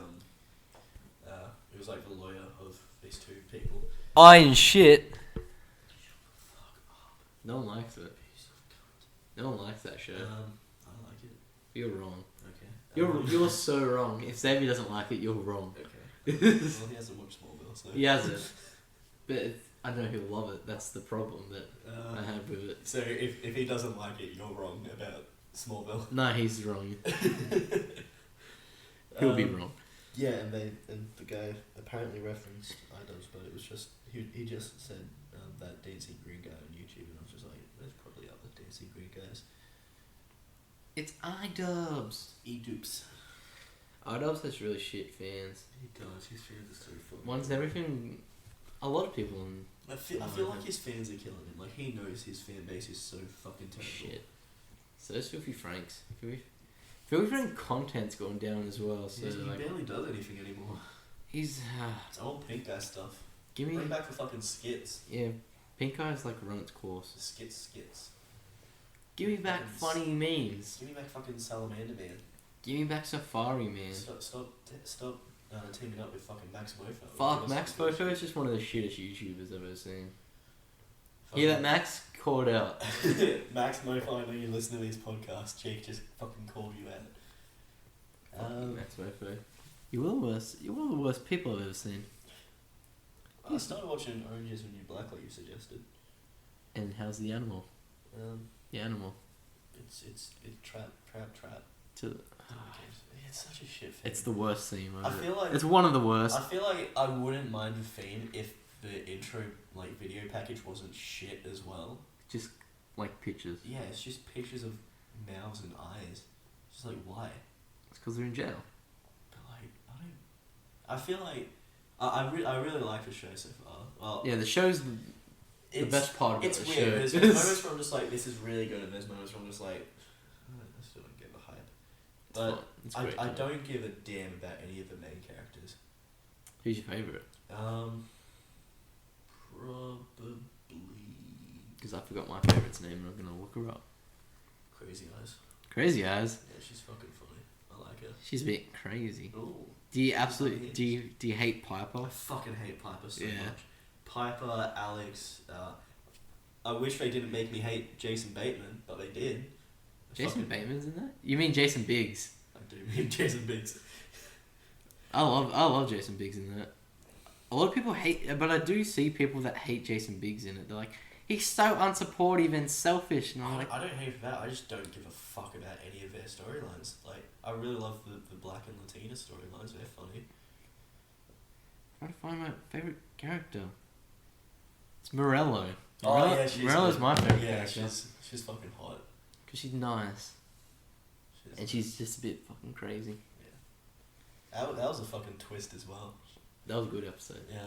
it was like the lawyer of these two people. Iron shit. No one likes it. No one likes that show. I don't like it. You're wrong. Okay. You're so wrong. If Xavier doesn't like it, you're wrong. Okay. Well, he hasn't watched Smallville, so. He has it, but I know he'll love it. That's the problem that I have with it. So if he doesn't like it, you're wrong about Smallville. No, he's wrong. He'll be wrong. Yeah, and the guy apparently referenced iDubbbz, but it was just he just said that dancing green guy on YouTube, and I was just like, there's probably other dancing green guys. It's iDubbbz. E-dupes. iDubbbz has really shit fans. He does. His fans are so fucking. One's everything. A lot of people in. I feel like his fans are killing him. Like he knows his fan base is so fucking terrible. Shit. So is Filthy Frank's. Filthy Frank content's going down as well. So He barely does anything anymore. he's. It's all pink guy stuff. Give me. Bring back the fucking skits. Yeah, Pink Eye's like run its course. The skits. Give me back funny memes. Give me back fucking Salamander Man. Give me back Safari Man. Stop teaming up with fucking Max Mofo. Fuck, Max Photo is just one of the shittest YouTubers I've ever seen. Hear that, Max? Called out. Max Mofo, I know you listen to these podcasts. Jake just fucking called you out. Max Mofo. You're one of the worst people I've ever seen. I started watching Orange Is the New Black like you suggested. And how's the animal? The animal. It's trap. To, It's such a shit theme. it's the worst theme. I feel like it's one of the worst. I feel like I wouldn't mind the theme if the intro like video package wasn't shit as well. Just like pictures. Yeah, it's just pictures of mouths and eyes. It's just like why? It's because they're in jail. But like I feel like I really like the show so far. Well, Yeah, the show's the best part of It's the weird. show. There's moments where I'm just like, this is really good, and there's moments where I'm just like, I still don't get the hype. But It's great, I don't give a damn about any of the main characters. Who's your favourite? Probably Because I forgot my favourite's name and I'm going to look her up. Crazy Eyes. Crazy Eyes? Yeah, she's fucking funny. I like her. She's a bit crazy. Ooh. Do you hate Piper? I fucking hate Piper so Yeah. much. Piper, Alex, I wish they didn't make me hate Jason Bateman, but they did. Jason Bateman's in that? You mean Jason Biggs? I do mean Jason Biggs. I love Jason Biggs in that. A lot of people hate, but I do see people that hate Jason Biggs in it. They're like, he's so unsupportive and selfish, and I'm like, I don't hate that. I just don't give a fuck about any of their storylines. Like, I really love the Black and Latina storylines. They're funny. trying to find my favourite character. It's Morello. Oh yeah, Morello's my favourite yeah, character. she's fucking hot. Because she's nice. And she's just a bit fucking crazy. Yeah. That was a fucking twist as well. That was a good episode. Yeah.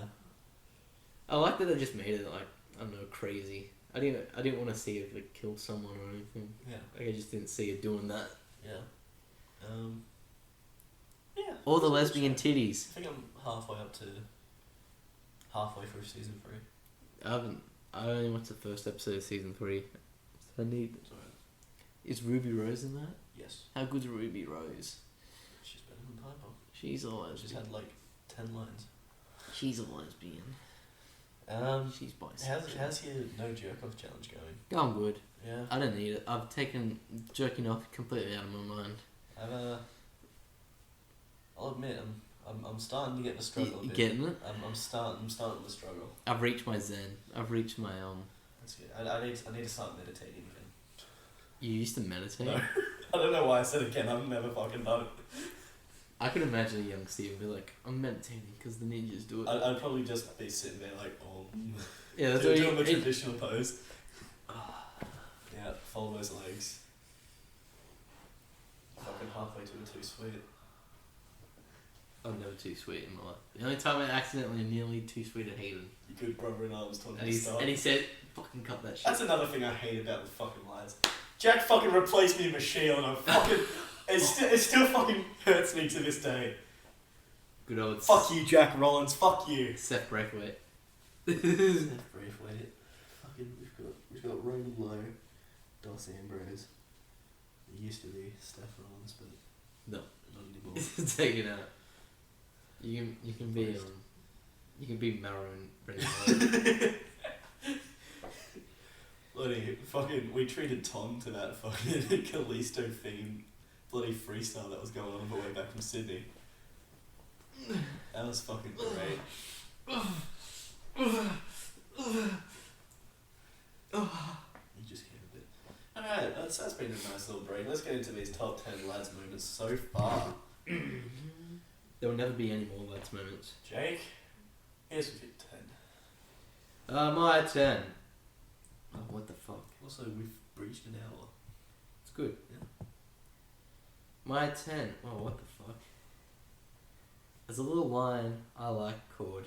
I like that they just made it like, I don't know, crazy. I didn't want to see her like kill someone or anything. Yeah. Like I just didn't see her doing that. Yeah. Yeah. All the lesbian I titties. think I'm halfway through season 3. I only watched the first episode of season 3. So I need. Sorry. Is Ruby Rose in that? Yes. How good's Ruby Rose? She's better than Piper. She's a lesbian. She's had like 10 lines. She's a lesbian. She's bisexual. How's your no jerk off challenge going? I'm good. Yeah. I don't need it. I've taken jerking off completely out of my mind. I'll admit I'm starting to get the struggle. You a bit. getting it? I'm starting to struggle. I've reached my zen. I've reached my That's good. I need to start meditating again. You used to meditate? No. I don't know why I said again. I've never fucking done it. I could imagine a young Steve be like, I'm meditating because the ninjas do it. I'd probably just be sitting there like, Yeah, that's doing the traditional pose. Yeah, fold those legs. Fucking halfway to a too sweet. I'm never too sweet in my life. The only time I accidentally nearly too sweet at Hayden. You good brother in arms talking And he said, fucking cut that shit. That's another thing I hate about the fucking lads. Jack fucking replaced me in Machine and I fucking... it still fucking hurts me to this day. Good old Fuck you, Jack Rollins. Fuck you. Seth Braithwaite. Seth Braithwaite. Fucking, we've got Roman Lowe, Dos Ambrose. It used to be Steph Rollins, but No. not anymore. Take it out. You can be Maroon. Bloody fucking, we treated Tom to that fucking Callisto themed bloody freestyle that was going on the way back from Sydney. That was fucking great. You just came a bit. Alright, that's been a nice little break. Let's get into these top 10 lads moments so far. There will never be any more lads moments. Jake, here's your 10. My 10. Oh, what the fuck? Also, we've breached an hour. It's good. Yeah. My 10. Oh, what the fuck? There's a little line I like called,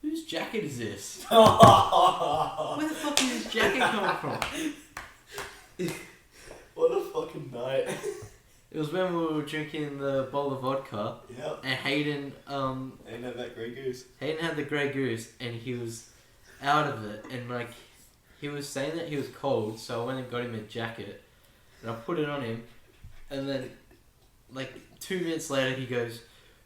whose jacket is this? Where the fuck is this jacket coming from? What a fucking night. It was when we were drinking the bowl of vodka, Yep. and Hayden Ain't that that Grey Goose? Hayden had the Grey Goose, and he was out of it, and like, he was saying that he was cold, so I went and got him a jacket, and I put it on him, and then, like, 2 minutes later he goes,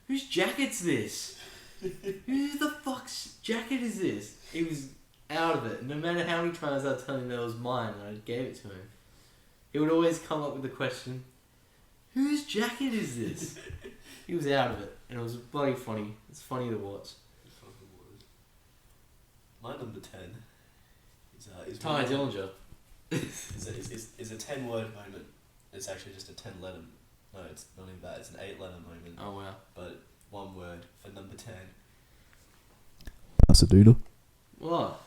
whose jacket's this? Who the fuck's jacket is this? He was out of it. No matter how many times I told him that it was mine and I gave it to him, he would always come up with the question, whose jacket is this? He was out of it, and it was bloody funny. It's funny to watch. My number 10 is Ty Dillinger. is a 10-word moment. It's actually just a 10-letter. No, it's not even that. It's an 8-letter moment. Oh wow. But one word for number 10. Pasadena. What?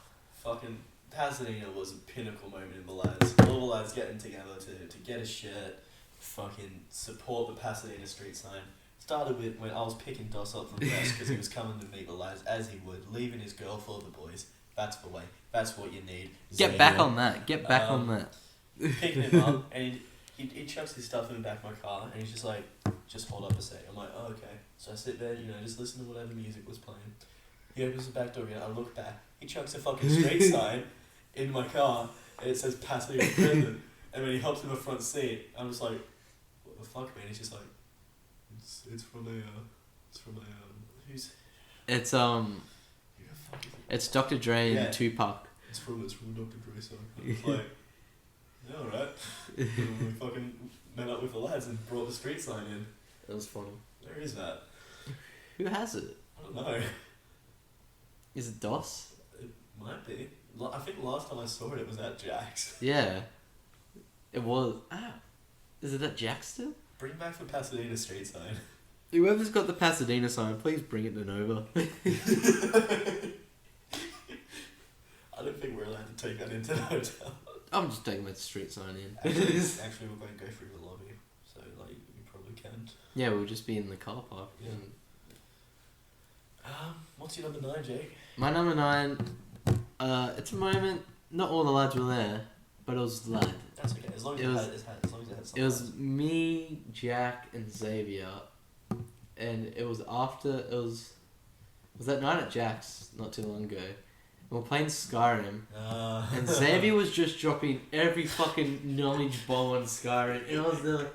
Fucking Pasadena was a pinnacle moment in the lads. All the lads getting together to get a shirt, fucking support the Pasadena street sign. Started with when I was picking Doss up from press because he was coming to meet the lads as he would, leaving his girl for the boys. That's the way. That's what you need. Get back on that. Get back on that. Picking him up, and he chucks his stuff in the back of my car, and he's just like, just hold up a sec. I'm like, oh, okay. So I sit there, just listen to whatever music was playing. He opens the back door again, I look back, he chucks a fucking street sign in my car, and it says Pasadena Prison, and then he hops in the front seat. I'm just like, what the fuck, man? He's just like, it's from who's... It's who the fuck is it? It's Dr. Dre and Yeah. Tupac. It's from Dr. Dre song. I was like, yeah, alright. And we fucking met up with the lads and brought the street sign in. That was funny. Where is that? Who has it? I don't know. Is it Doss? It might be. I think last time I saw it, it was at Jack's. Yeah. It was. Is it at Jack still? Bring back the Pasadena street sign. Whoever's got the Pasadena sign, please bring it to Nova. I don't think we're allowed to take that into the hotel. I'm just taking my street sign in. Actually, we're going to go through the lobby, so like you probably can. Yeah, we'll just be in the car park. Yeah. What's your number 9, Jake? My number 9, it's a moment, not all the lads were there, but it was the lad. That's okay, as long as It it was- had something. It was me, Jack, and Xavier, and it was that night at Jack's not too long ago. We were playing Skyrim, and Xavier was just dropping every fucking knowledge bomb on Skyrim, and I was there like,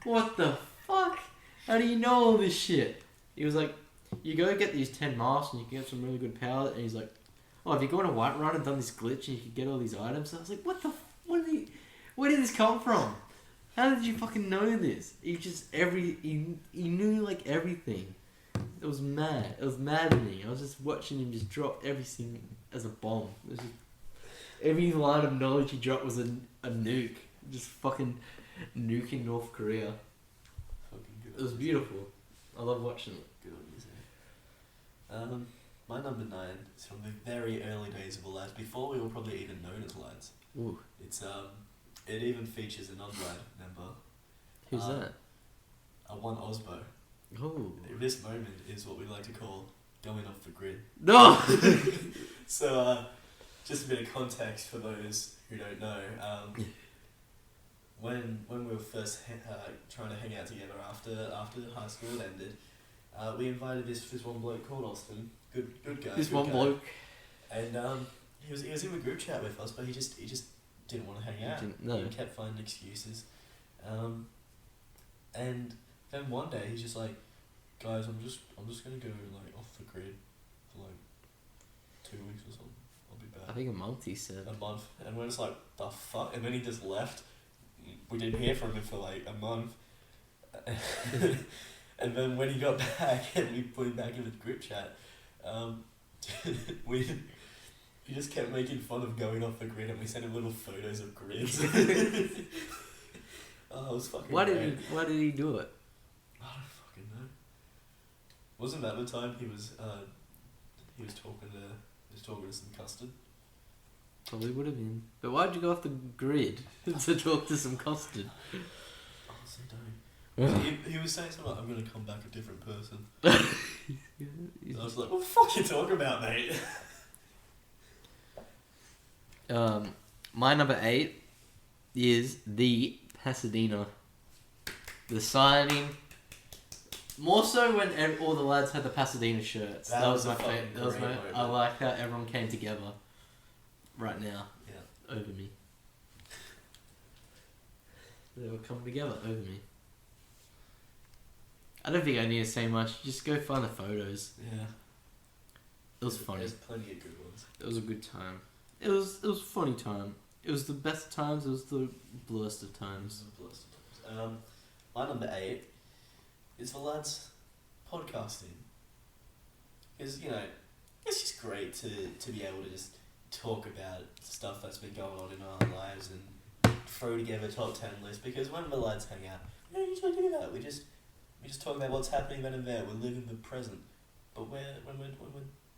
what the fuck? How do you know all this shit? He was like, you go get these 10 masks and you can get some really good power, and he's like, oh, have you gone to Whiterun and done this glitch and you can get all these items? And I was like, where did this come from? How did you fucking know this? He knew like everything. It was mad. It was maddening. I was just watching him just drop everything as a bomb. It was just, every line of knowledge he dropped was a nuke. Just fucking nuking North Korea. Fucking good. It was beautiful. I love watching it. Good on you, Zach. My number 9 is from the very early days of the lads, before we were probably even known as lads. Ooh. It's it even features a non-lad member. Who's that? One Osbo. Oh. This moment is what we like to call going off the grid. No! So, just a bit of context for those who don't know. When we were first trying to hang out together after high school ended, we invited this one bloke called Austin. Good guy. This good one guy. bloke. And he was in the group chat with us, but he just didn't want to hang out. No. He kept finding excuses. And then one day he's just like, guys, I'm just gonna go like off the grid for like 2 weeks or something. I'll be back. I think a month, he said. A month, and we're just like, the fuck, and then he just left. We didn't hear from him for like a month. And then when he got back and we put him back in the group chat, he just kept making fun of going off the grid, and we sent him little photos of grids. Oh, it was fucking Why great. did he do it? I don't fucking know. Wasn't that the time he was talking to some custard? Probably would have been. But why'd you go off the grid to talk to some custard? Honestly, don't. He was saying something like, I'm gonna come back a different person. And I was like, what the fuck you talking about, mate? My number 8 is the Pasadena. The signing. More so when all the lads had the Pasadena shirts. That was my fucking favorite. That was great my. moment. I like how everyone came together. Right now, Yeah. over me. They were coming together over me. I don't think I need to say much. Just go find the photos. Yeah. It was funny. There's plenty of good ones. It was a good time. It was a funny time. It was the best times. It was the bluest of times. My number 8 is the lads podcasting. Because, it's just great to be able to just talk about stuff that's been going on in our lives and throw together top 10 lists, because when the lads hang out, we don't usually do that. We just talk about what's happening then and there. We live in the present. But when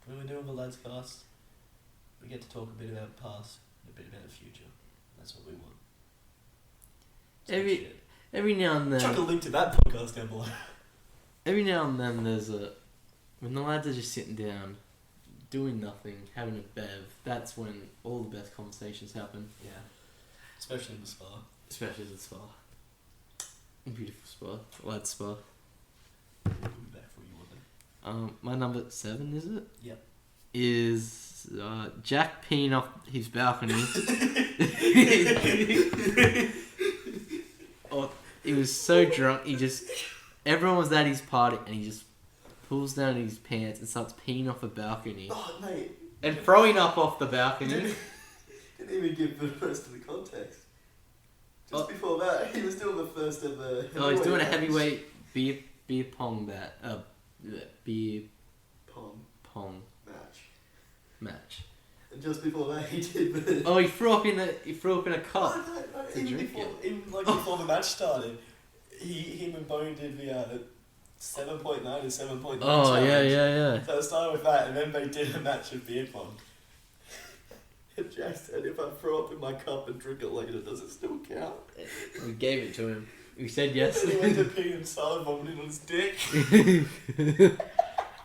we're doing the lads cast, we get to talk a bit about the past, a bit about the future. That's what we want. Every now and then. Chuck a link to that podcast down below. Every now and then there's when the lads are just sitting down, doing nothing, having a bev. That's when all the best conversations happen. Yeah. Especially in the spa. Especially at the spa. Beautiful spa. Lad spa. We'll be back for you one day. My number 7, is it? Yep. Is Jack peeing off his balcony. Oh, he was so drunk. Everyone was at his party, and he just pulls down his pants and starts peeing off a balcony. Oh, mate. And throwing up off the balcony. Didn't even give the rest of the context. Just before that, he was doing the first of the. Oh, he's doing a heavyweight beer pong beer pong match. And just before that, he did the. Oh, he threw up in a cup. No, to drink even before the match started, him and Bo did the 7.9 and 7.9. Oh yeah. So I started with that, and then they did a match of beer pong. And Jack said, if I throw up in my cup and drink it later, does it still count? We gave it to him. We said yes. And he went to pee and started vomiting on his dick.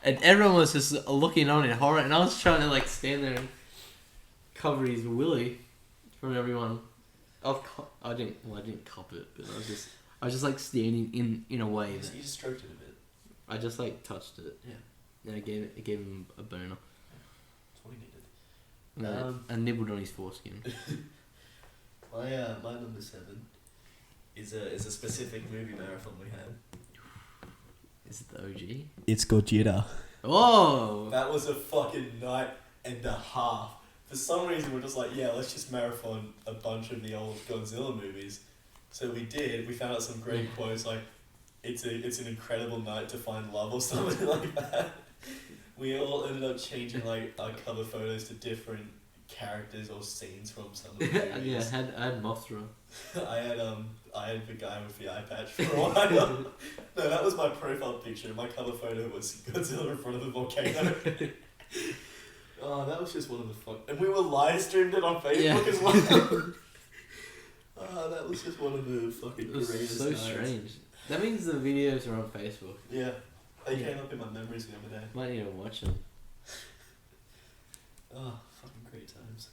And everyone was just looking on in horror, and I was trying to stand there and cover his willy from everyone. I didn't cop it, but I was just standing in a way that You just stroked it a bit. I just touched it. Yeah. And it gave him a boner. That's what he needed. And I nibbled on his foreskin. My number 7 is a specific movie marathon we had. Is it the OG? It's Gojira. Oh! That was a fucking night and a half. For some reason, we're just let's just marathon a bunch of the old Godzilla movies. So we did. We found out some great quotes it's an incredible night to find love or something like that. We all ended up changing our cover photos to different characters or scenes from some of the movies. Yeah, I had Mothra. I had the guy with the eye patch for a while. No, that was my profile picture. My cover photo was Godzilla in front of the volcano. Oh, that was just one of the and we were live streamed it on Facebook as well. Oh, that was just one of the fucking greatest so nights. strange. That means the videos are on Facebook. Yeah, they came up in my memories the other day. Might need to watch them. Oh, fucking great times.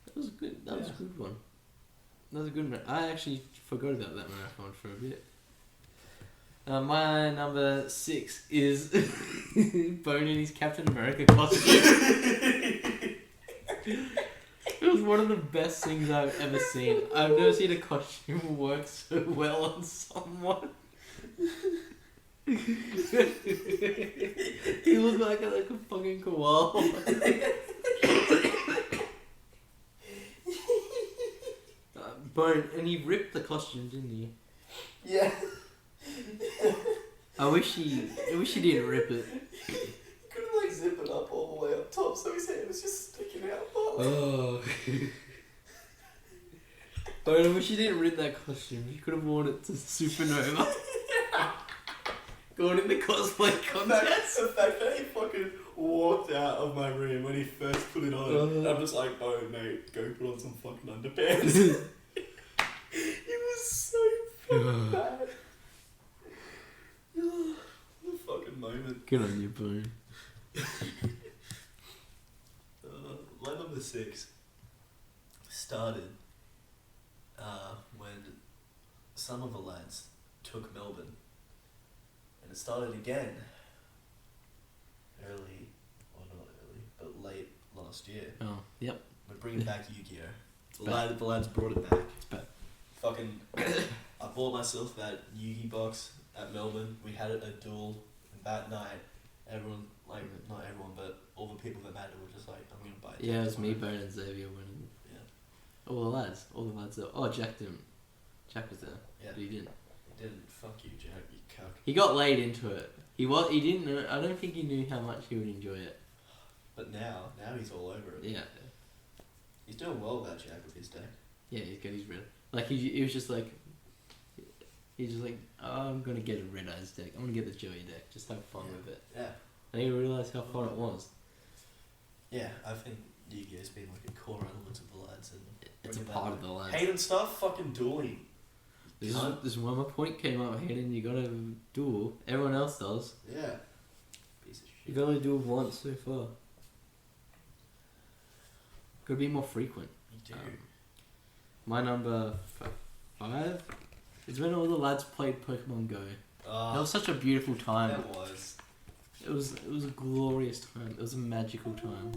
That was good. That was a good one. That was a good one. I actually forgot about that marathon for a bit. My number 6 is Bone in his Captain America costume. It was one of the best things I've ever seen. I've never seen a costume work so well on someone. He looked like a fucking koala. Bone, and he ripped the costume, didn't he? Yeah. I wish he didn't rip it. He couldn't zip it up all the way up top, so his hand was just sticking out. Oh. But I wish he didn't rip that costume. He could have worn it to Supernova. Going in the cosplay contest. The fact that he fucking walked out of my room when he first put it on, I'm just like, oh mate, go put on some fucking underpants. It was so fucking bad. What a fucking moment. Good on you, Bone. My number 6 started when some of the lads took Melbourne, and it started again late last year. Oh, yep. We're bringing back Yu-Gi-Oh! back. The lads brought it back. It's back. Fucking, I bought myself that Yu-Gi box at Melbourne. We had it a duel, and that night, everyone, not everyone, but all the people that mattered were just like, I'm gonna buy it. Yeah, it was me, Bone, and Xavier winning. Yeah. All the lads there. Oh, Jack didn't. Jack was there. Yeah. But he didn't. He didn't. Fuck you, Jack, you cuck. He got laid into it. He didn't know, I don't think he knew how much he would enjoy it. But now he's all over it. Yeah. He's doing well without Jack with his deck. Yeah, he's got his red. Like he was just like, he's just like, oh, I'm gonna get a red eyes deck. I'm gonna get the Joey deck. Just have fun with it. Yeah. And he realised how fun it was. Yeah, I think Yu-Gi-Oh's been like a core element of the lads, and It's a bringing part that, of the lads. Hayden stuff, fucking dueling. This is when my point came up, Hayden. You gotta duel. Everyone else does. Yeah. Piece of shit. You've only dueled once so far. Could be more frequent. You do. My number 5 is when all the lads played Pokemon Go. That was such a beautiful time. That was. It was a glorious time. It was a magical time.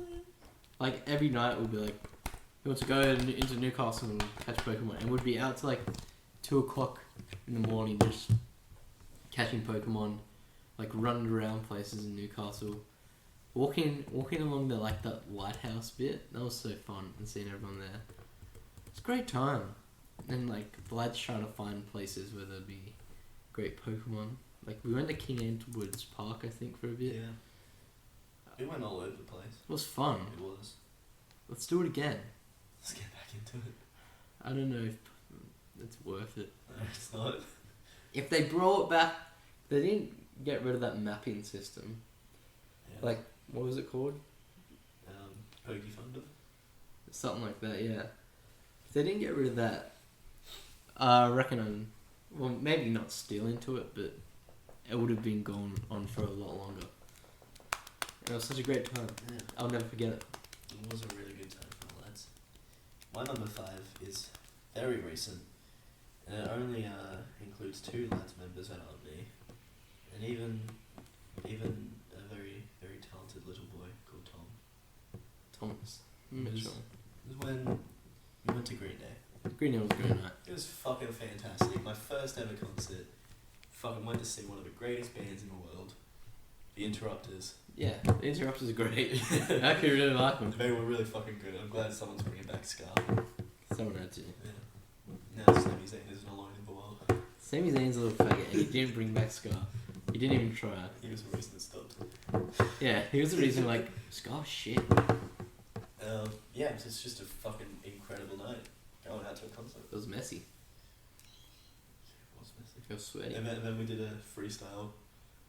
Like every night we'd be like, we want to go into Newcastle and catch Pokemon, and we'd be out to like 2 o'clock in the morning just catching Pokemon, like running around places in Newcastle, walking along the like that lighthouse bit. That was so fun, and seeing everyone there. It's a great time, and like the lads trying to find places where there'd be great Pokemon. Like we went to King Edward's Park, I think, for a bit. Yeah. We went all over the place. It was fun. It was. Let's do it again. Let's get back into it. I don't know if it's worth it. No, it's not. If they brought back, they didn't get rid of that mapping system. Yeah. Like, what was it called? Pokey Thunder. Something like that, yeah. If they didn't get rid of that, I reckon well, maybe not steal into it, but it would have been going on for a lot longer. It was such a great time. Yeah. I'll never forget it. It was a really good time for the lads. My number 5 is very recent, and it only includes 2 lads members that aren't me, and even a very, very talented little boy called Tom. Thomas It was- Mitchell. It was when we went to Green Day. Green Hill was a great night. It was fucking fantastic. My first ever concert. Fucking went to see one of the greatest bands in the world, The Interrupters. Yeah, the Interrupters are great. I actually really like them. They were really fucking good. I'm glad someone's bringing back ska. Someone had to. Yeah. Now Sami Zayn isn't alone in the world. Sami Zayn's a little faggot, and he didn't bring back Scar. He didn't even try. He was the reason it stopped. Yeah, he was the reason, like, Scar shit. Yeah, it's just a fucking incredible night. Going out to a concert. It was messy. It was messy. It was sweaty. And then we did a freestyle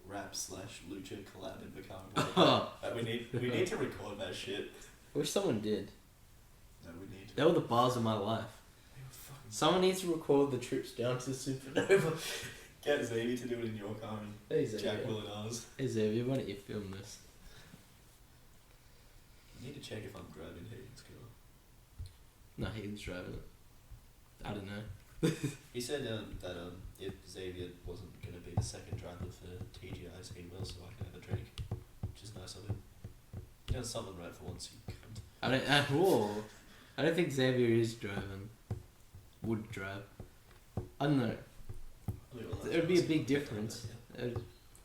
rap / lucha collab in Bacardi. We need to record that shit. I wish someone did. No, we need to. They were the bars of my life. They were fucking. Someone needs to record the trips down to Supernova. Get Xavier to do it in your car and Hey Jack Xavier. will in ours. Hey Xavier, why don't you film this? I need to check if I'm driving Hayden's car. No, Hayden's driving it. I don't know. He said that if Xavier wasn't going to be the second driver for TGI's, he will, so I can have a drink, which is nice of him. He does something right for once, you cunt. I don't think Xavier is driving. Would drive. I don't know. It would be a big difference.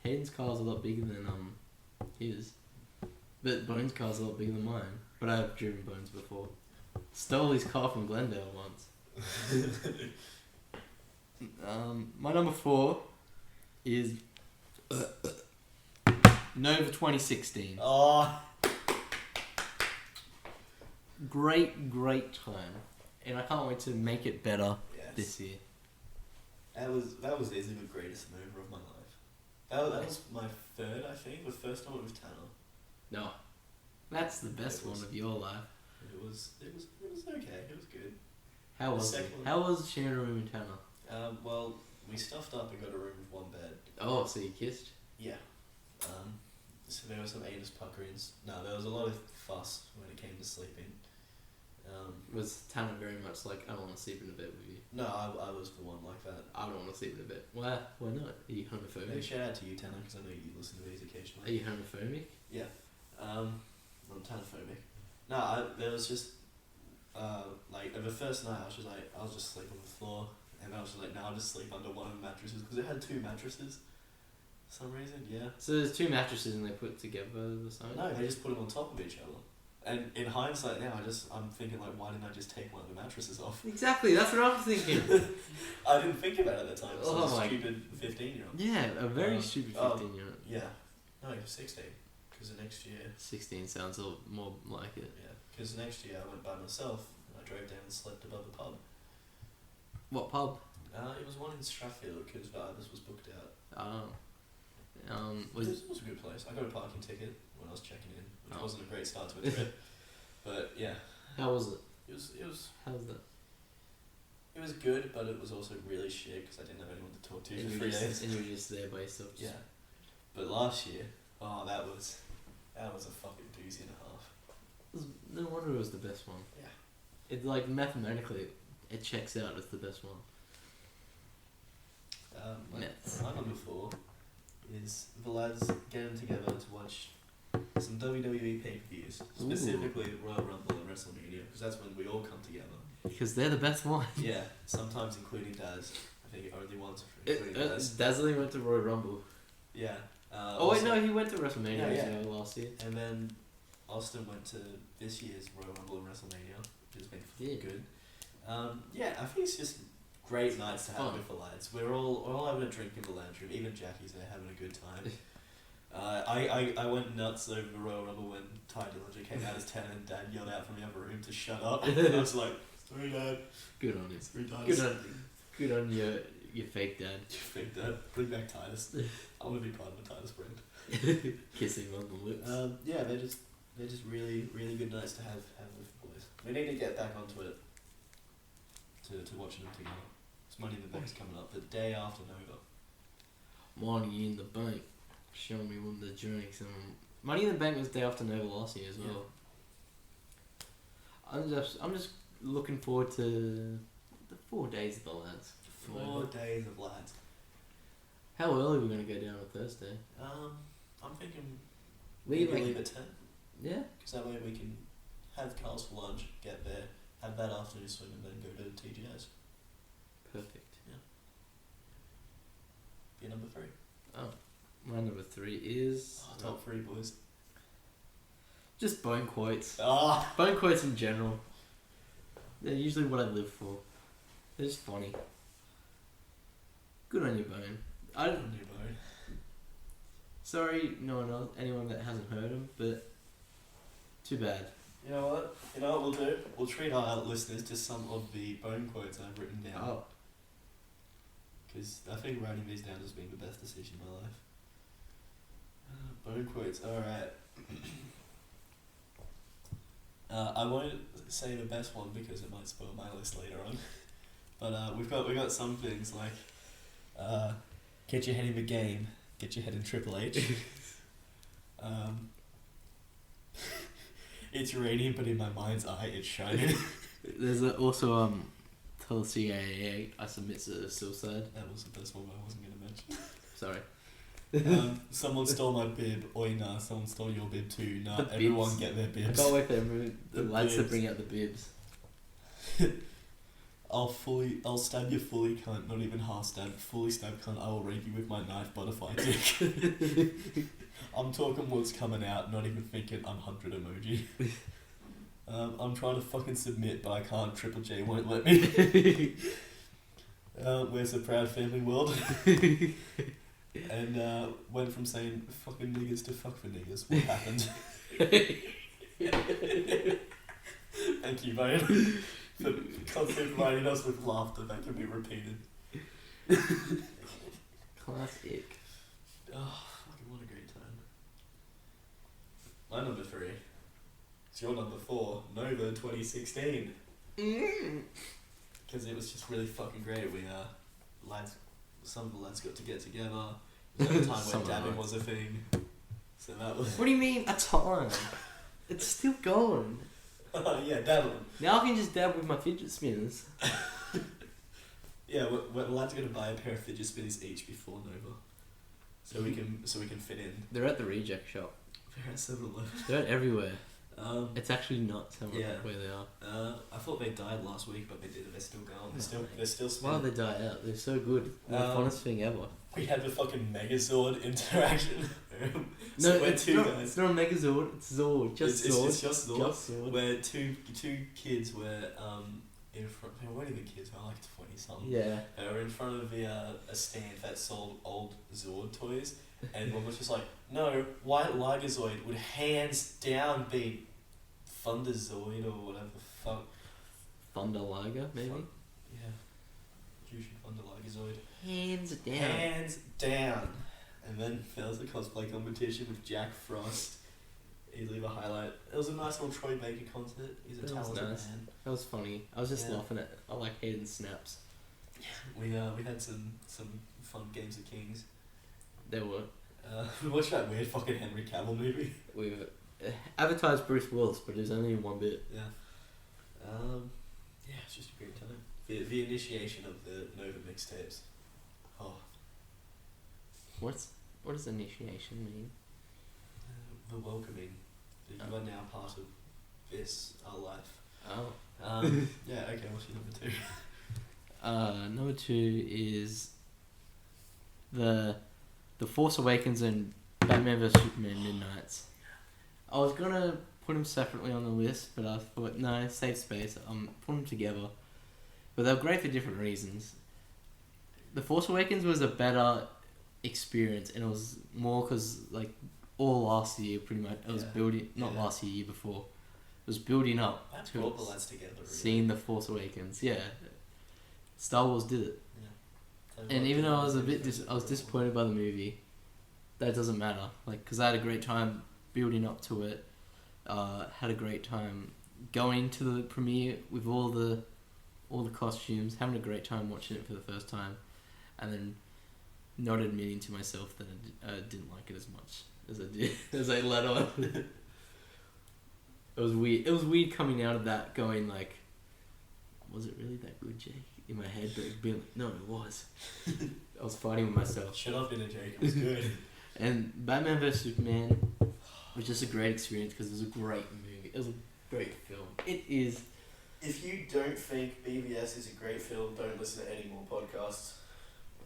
Hayden's car's a lot bigger than his. But Bones' car's a lot bigger than mine. But I've driven Bones before. Stole his car from Glendale once. My number 4 is Nova 2016. Oh, Great time. And I can't wait to make it better yes. this year. That was easily the greatest move of my life. That was my third, I think. The first time it was Tanner. No. That's the best one of your life. It was okay. It was good. How The was it? second one- How was sharing a room in Tanner? Well, we stuffed up and got a room with 1 bed. Oh, so you kissed? Yeah. So there were some anus puckerings. No, there was a lot of fuss when it came to sleeping. Was Tanner very much like, I don't want to sleep in a bed with you? No, I was the one like that. I don't want to sleep in a bed. Why not? Are you Maybe homophobic? shout out to you, Tanner, because I know you listen to these Are occasionally. you homophobic? Yeah. I'm Tanophobic. No, there was just like the first night I was just like I'll just sleep on the floor, and I was just like no, I'll just sleep under one of the mattresses because it had 2 mattresses. For some reason, yeah. So there's 2 mattresses and they put together or something? No, they just put them on top of each other. And in hindsight now, I'm thinking like, why didn't I just take one of the mattresses off? Exactly, that's what I'm thinking. I didn't think about it at the time. So I was Oh a my- stupid 15-year-old. Yeah, a very stupid oh. 15-year-old. Yeah. No, you're 16. Because the next year. 16 sounds a lot more like it. Yeah. Because next year I went by myself and I drove down and slept above the pub. What pub? It was one in Strathfield because Vibers was booked out. Oh. It was a good place. I got a parking ticket when I was checking in, which wasn't a great start to a trip. But yeah. How was it? It was. How was that? It was good, but it was also really shit because I didn't have anyone to talk to And for you 3 were days. and you were just there by yourself. Yeah. But last year, that was a fucking doozy and a half. No wonder it was the best one. Yeah. It like mathematically, it checks out as the best one. My number 4 is the lads getting together to watch some WWE pay-per-views, specifically Royal Rumble and WrestleMania, because that's when we all come together. Because they're the best one. Yeah, sometimes including Daz. I think only once including Daz. Dazzling went to Royal Rumble. Yeah. Oh wait, no, he went to WrestleMania Yeah. last year. And then Austin went to this year's Royal Rumble and WrestleMania, which has been good. I think it's just great nights to have with the lads. We're all having a drink in the lounge room. Even Jackie's there having a good time. I went nuts over the Royal Rumble when Ty Dillinger came out as 10 and Dad yelled out from the other room to shut up. I was like, sorry Dad. Good on you. Sorry Titus. Good on your fake dad. Fake Dad. Bring back Titus. I want to be part of the Titus brand. Kissing on the lips. They're just really, really good nights to have with the boys. We need to get back onto it to watching them together. It's Money in the Bank's coming up the day after Nova. Money in the Bank. Show me one of the drinks. And Money in the Bank was day after Nova last year as well. Yeah. I'm just looking forward to the 4 days of the lads. 4 days of lads. How early are we going to go down on Thursday? I'm thinking Leave maybe leave at 10. Yeah. Because that way we can have Carl's for lunch, get there, have that afternoon swim, and then go to TGS. Perfect. Be number 3. Oh, my number 3 is Top 3 boys. just bone quotes. Ah. Bone quotes in general. They're usually what I live for. They're just funny. Good on you, Bone. Sorry, anyone that hasn't heard them, but too bad. You know what we'll do? We'll treat our listeners to some of the bone quotes I've written down. Oh. Because I think writing these down has been the best decision in my life. Bone quotes, alright. I won't say the best one because it might spoil my list later on. But we've got some things like get your head in the game, get your head in Triple H. It's raining, but in my mind's eye, it's shining. There's also tell the CAA I submit to suicide. That was the best one I wasn't gonna mention. Sorry. Someone stole my bib. Oi, nah, someone stole your bib too. Nah, The everyone bibs. get their I bibs. can't wait for the lads to bibs. bring out the bibs. I'll stab you fully, cunt. Not even half stab. Fully stab, cunt. I will rape you with my knife, butterfly dick. I'm talking what's coming out, not even thinking I'm 100 emoji. I'm trying to fucking submit, but I can't. Triple J won't let me. Where's the proud family world? And went from saying fucking niggas to fuck for niggas. What happened? Thank you, mate, for constantly providing us with laughter that can be repeated. Classic. Oh, fucking what a great time. My number 3. It's your number 4. Nova 2016. Because it was just really fucking great. We some of the lads got to get together. At the time when dabbing was a thing. So that was... What do you mean a time? It's still going. Yeah, dabbling. Now I can just dab with my fidget spinners. Yeah, we're lads gonna buy a pair of fidget spinners each before Nova. So we can fit in. They're at the reject shop. They're at 7-Eleven. They're everywhere. It's actually nuts how much where they are. I thought they died last week, but they didn't. They're still going. They're still Why spinning. did they die out? They're so good. They're the funnest thing ever. We had the fucking Megazord interaction. No, So we're it's two not. guys. It's not a Megazord. It's Zord. Just It's Zord. just Zord. Just Zord. Where two kids were in front. They were only the kids. Were like 20 something. Yeah. They were in front of a stand that sold old Zord toys, and one was just like, "No, White Ligerzoid would hands down be Thunderzoid or whatever the fuck. Thunder Liger, maybe? Yeah. Jushin Thunder Ligerzoid. Hands down. Hands down. And then there was a cosplay competition with Jack Frost. Easily the highlight. It was a nice little Troy Baker concert. He's a That was talented nice. man. That was funny. I was just Yeah. laughing at I like Hayden's snaps. We had some fun games of Kings. There were. We watched that weird fucking Henry Cavill movie. We advertised Bruce Willis, but it was only in one bit. Yeah. Yeah, it's just a great time. The initiation of the Nova mixtapes. Oh. What does initiation mean? The welcoming. That you are now part of this, our life. Oh. Yeah, okay, what's your number 2? Number 2 is the Force Awakens and Batman vs Superman Midnights. I was gonna put them separately on the list, but I thought no, save space. Put them together, but they're great for different reasons. The Force Awakens was a better experience, and it was more because like all last year, pretty much it was Yeah. building. Not Yeah. last year, before. It was building up That to brought the lads together, really. seeing the Force Awakens. Yeah, Star Wars did it. Yeah. And even though I was I was disappointed by the movie, that doesn't matter. Like, cause I had a great time building up to it. Had a great time going to the premiere with all the costumes, having a great time watching it for the first time, and then not admitting to myself that I didn't like it as much as I did as I let on. It was weird. It was weird coming out of that going like, was it really that good, Jake? In my head, but being like, no, it was. I was fighting with myself. Shut up, inner Jake. It was good. And Batman vs Superman was just a great experience because it was a great movie. It was a great film. It is. If you don't think BVS is a great film, don't listen to any more podcasts.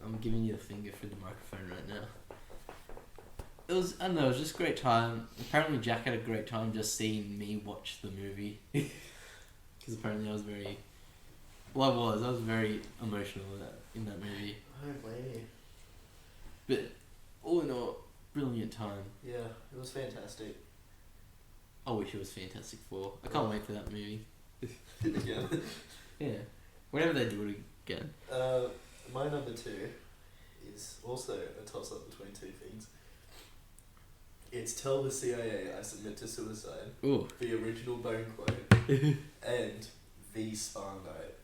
I'm giving you the finger through the microphone right now. It was, I don't know, it was just a great time. Apparently Jack had a great time just seeing me watch the movie. Because apparently I was very... Well, I was very emotional in that movie. I don't blame you. But all in all, brilliant time. Yeah, it was fantastic. I wish it was Fantastic Four. I can't wait for that movie. Again. Yeah. Whenever they do it again. My number 2 is also a toss-up between two things. It's Tell the CIA I Submit to Suicide, Ooh. the original Bone quote, and the Spa Night.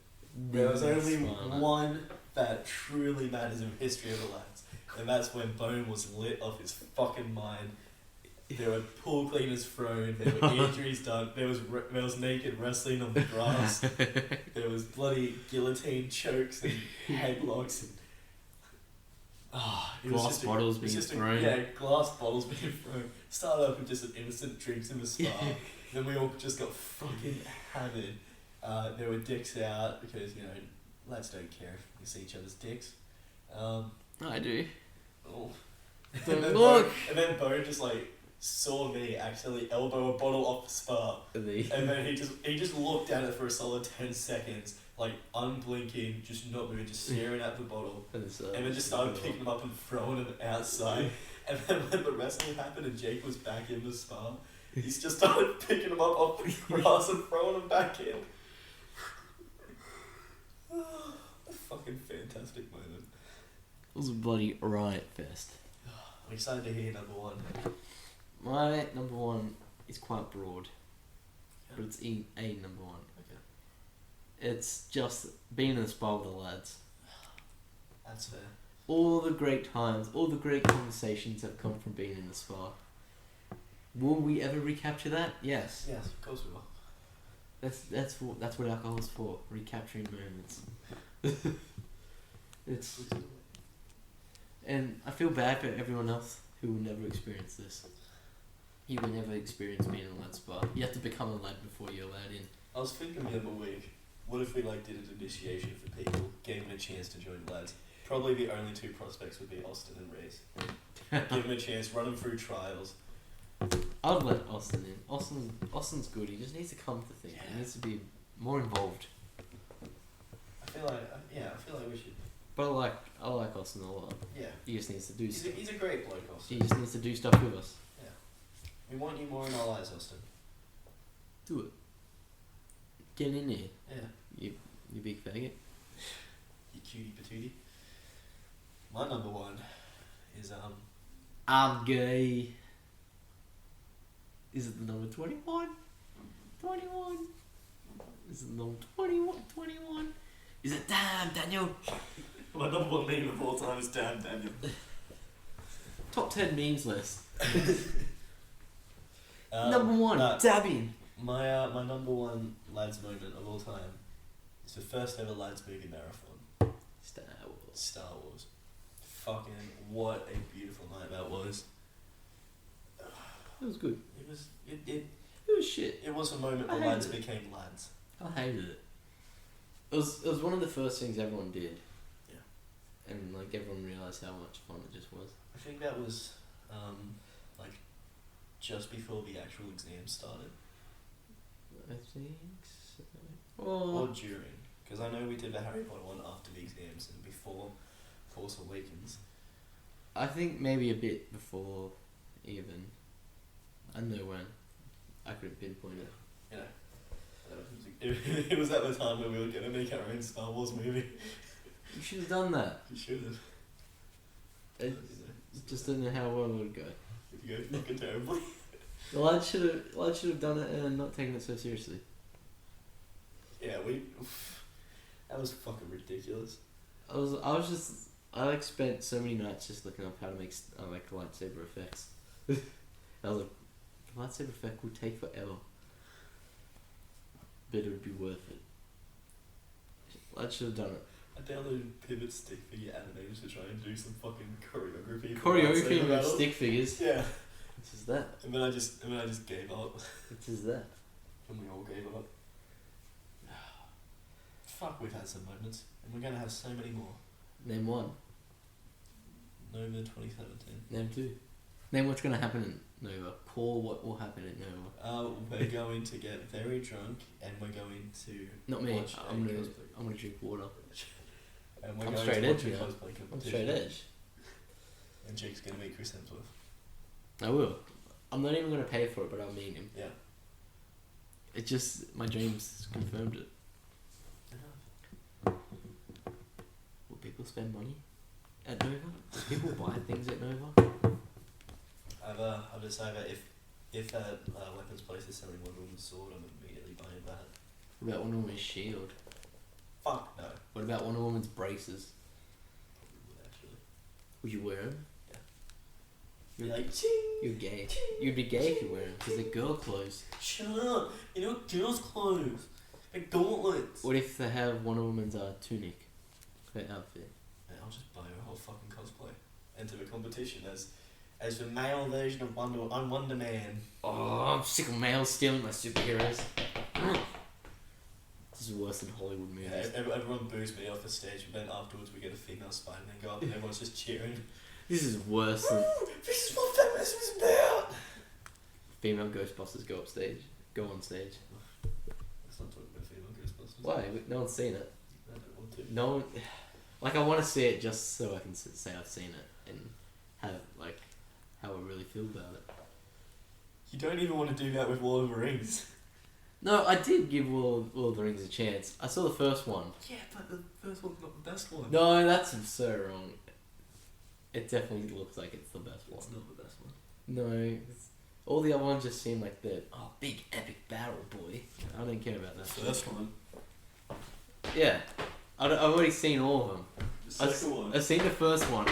There was only one that truly matters in the history of the lads, and that's when Bone was lit off his fucking mind. There were pool cleaners thrown, there were injuries done, there was naked wrestling on the grass, there was bloody guillotine chokes and headlocks and it was Glass just bottles it was being just thrown. Yeah, glass bottles being thrown. Started off with just an innocent drinks in the spa. Then we all just got fucking hammered. There were dicks out because, you know, lads don't care if we see each other's dicks. I do. Oh. Don't look. And then Bo just like saw me actually elbow a bottle off the spa, and then he just looked at it for a solid 10 seconds, like unblinking, just not moving, just staring at the bottle, and then just started picking them up and throwing them outside. And then when the wrestling happened and Jake was back in the spa, he's just started picking them up off the grass and throwing them back in. A fucking fantastic moment. It was a bloody riot fest. I'm excited to hear number 1. My number 1 is quite broad, but it's a number 1. Okay. It's just being in the spa with the lads. That's fair. All the great times, all the great conversations have come from being in the spa. Will we ever recapture that? Yes. Yes, of course we will. That's what alcohol is for. Recapturing moments. It's. And I feel bad for everyone else who will never experience this. You will never experience being in a lad spa. You have to become a lad before you're allowed in. I was thinking the other week, what if we like did an initiation for people, gave them a chance to join lads? Probably the only 2 prospects would be Austin and Reese. Give them a chance, run them through trials. I'd let Austin in. Austin's good. He just needs to come to think. Yeah. He needs to be more involved. I feel like we should. But I like Austin a lot. Yeah. He just needs to do stuff. He's a great bloke, Austin. He just needs to do stuff with us. We want you more in our lives, Austin. Do it. Get in there. Yeah. You big faggot. You cutie patootie. My number one is I'm gay. Is it the number 21? 21. Is it the number 21? 21. Is it damn Daniel? my number one meme of all time is Damn Daniel. Top 10 memes list. Number Number 1, no. dabbing. My number one lads moment of all time is the first ever lads movie marathon. Star Wars. Fucking what a beautiful night that was. It was good. It was shit. It was a moment I where hated lads it. became lads. I hated it. It was one of the first things everyone did. Yeah. And like everyone realised how much fun it just was. I think that was like just before the actual exams started. I think so. Or during. Because I know we did the Harry Potter one after the exams and before Force Awakens. I think maybe a bit before even. I don't know when. I couldn't pinpoint it. You know, it was at the time when we were going to make our own Star Wars movie. You should have done that. You should have. It just didn't know how well it would go. If you go fucking terribly. The lad should have done it and not taken it so seriously. Yeah, that was fucking ridiculous. I spent so many nights just looking up how to make like lightsaber effects. I was like, the lightsaber effect would take forever, but it would be worth it. I should have done it. I downloaded Pivot Stick Figure Animators to try and do some fucking choreography. Choreography with battle. stick figures. Yeah. What is that? And then I just gave up. What is that? And we all gave up. Fuck, we've had some moments, and we're gonna have so many more. Name one. Nova 2017. Name two. Name what's gonna happen in Nova. Call what will happen in Nova. We're going to get very drunk, and we're going to Not me. watch I'm a gonna cosplay. drink water. And we're I'm going straight to watch edge, a you know. cosplay competition. I'm straight edge. And Jake's gonna meet Chris Hemsworth. I will. I'm not even gonna pay for it, but I'll meet him. Yeah. It just my dreams confirmed it. Will people spend money at Nova? Will people buy things at Nova? I've decided that if that weapons place is selling Wonder Woman's sword, I'm immediately buying that. What about Wonder Woman's shield? Fuck no. What about Wonder Woman's braces? Actually. Would you wear them? Be like, ching! You're gay. You'd be gay if you wear them because they're girl clothes. Shut up! You know girls' clothes. Like gauntlets. What if they have Wonder Woman's tunic? Her outfit. Man, I'll just buy her a whole fucking cosplay. Enter the competition as the male version of Wonder Man. Oh, I'm sick of males stealing my superheroes. This is worse than Hollywood movies. Yeah, everyone boos me off the stage, but then afterwards we get a female Spider-Man go up and everyone's just cheering. This is worse than This is what feminism is about! female Ghostbusters go on stage. Let's not talk about female Ghostbusters. Why? No one's seen it. I don't want to. No one. Like, I want to see it just so I can say I've seen it and have, like, how I really feel about it. You don't even want to do that with Lord of the Rings. No, I did give Lord of the Rings a chance. I saw the first one. Yeah, but the first one's not the best one. No, that's so wrong. It definitely looks like it's the best one. It's not the best one. No, all the other ones just seem like the big epic battle, boy. I don't care about that. First one. Yeah, I've already seen all of them. The second one. I've seen the first one.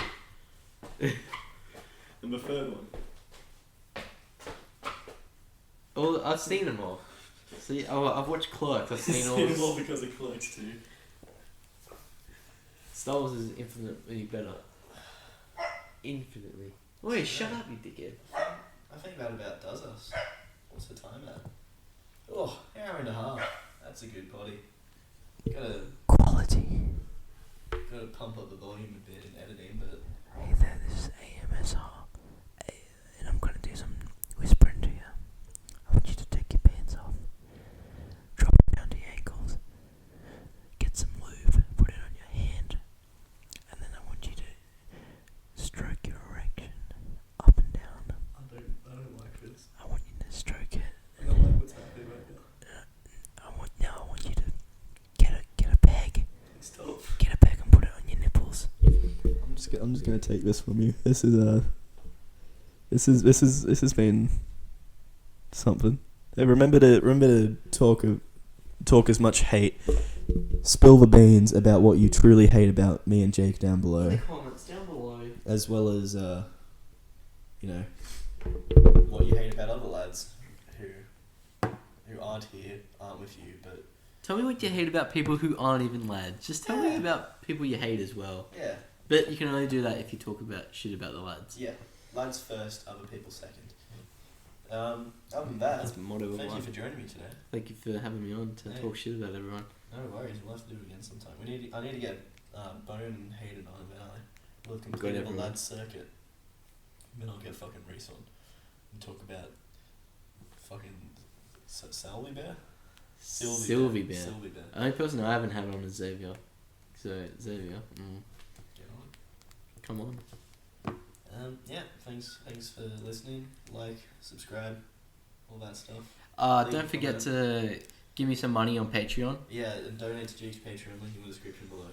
And the third one. Oh, I've seen them all. See, I've watched Clerks. I've seen all. Seen them all because of Clerks too. Star Wars is infinitely better. Infinitely. Wait, shut up, you dickhead. I think that about does us. What's the time at? Oh, hour and a half. That's a good potty. Gotta pump up the volume a bit in editing, but Hey there, this is AMSR, and I'm gonna do some whispering to you. I want you to take your pants off, drop it down to your ankles, get some lube, put it on your hand, and then I want you to stroke your erection up and down. I don't like this. I want you to stroke it. I don't like what's happening right now. just gonna take this from you. This has been something. Hey, remember to talk as much hate. Spill the beans about what you truly hate about me and Jake down below. In the comments down below. As well as what you hate about other lads who aren't here, aren't with you, but Tell me what you hate about people who aren't even lads. Just tell me about people you hate as well. yeah. But you can only do that if you talk about shit about the lads. Yeah, lads first, other people second. Other than that, That's the motto of thank you life. for joining me today. Thank you for having me on to Hey. talk shit about everyone. No worries, we'll have to do it again sometime. I need to get Bone and Hayden on, and we'll complete the everyone. lads circuit. Then I'll get fucking Reese on and talk about fucking Sylvie Bear. Sylvie Bear. Sylvie Bear. The only person I haven't had on is Xavier. So Xavier, Get on. come on. Yeah, thanks for listening. Like, subscribe, all that stuff. Leave Don't a forget comment. to give me some money on Patreon. Yeah, and donate to Jake's Patreon, link in the description below.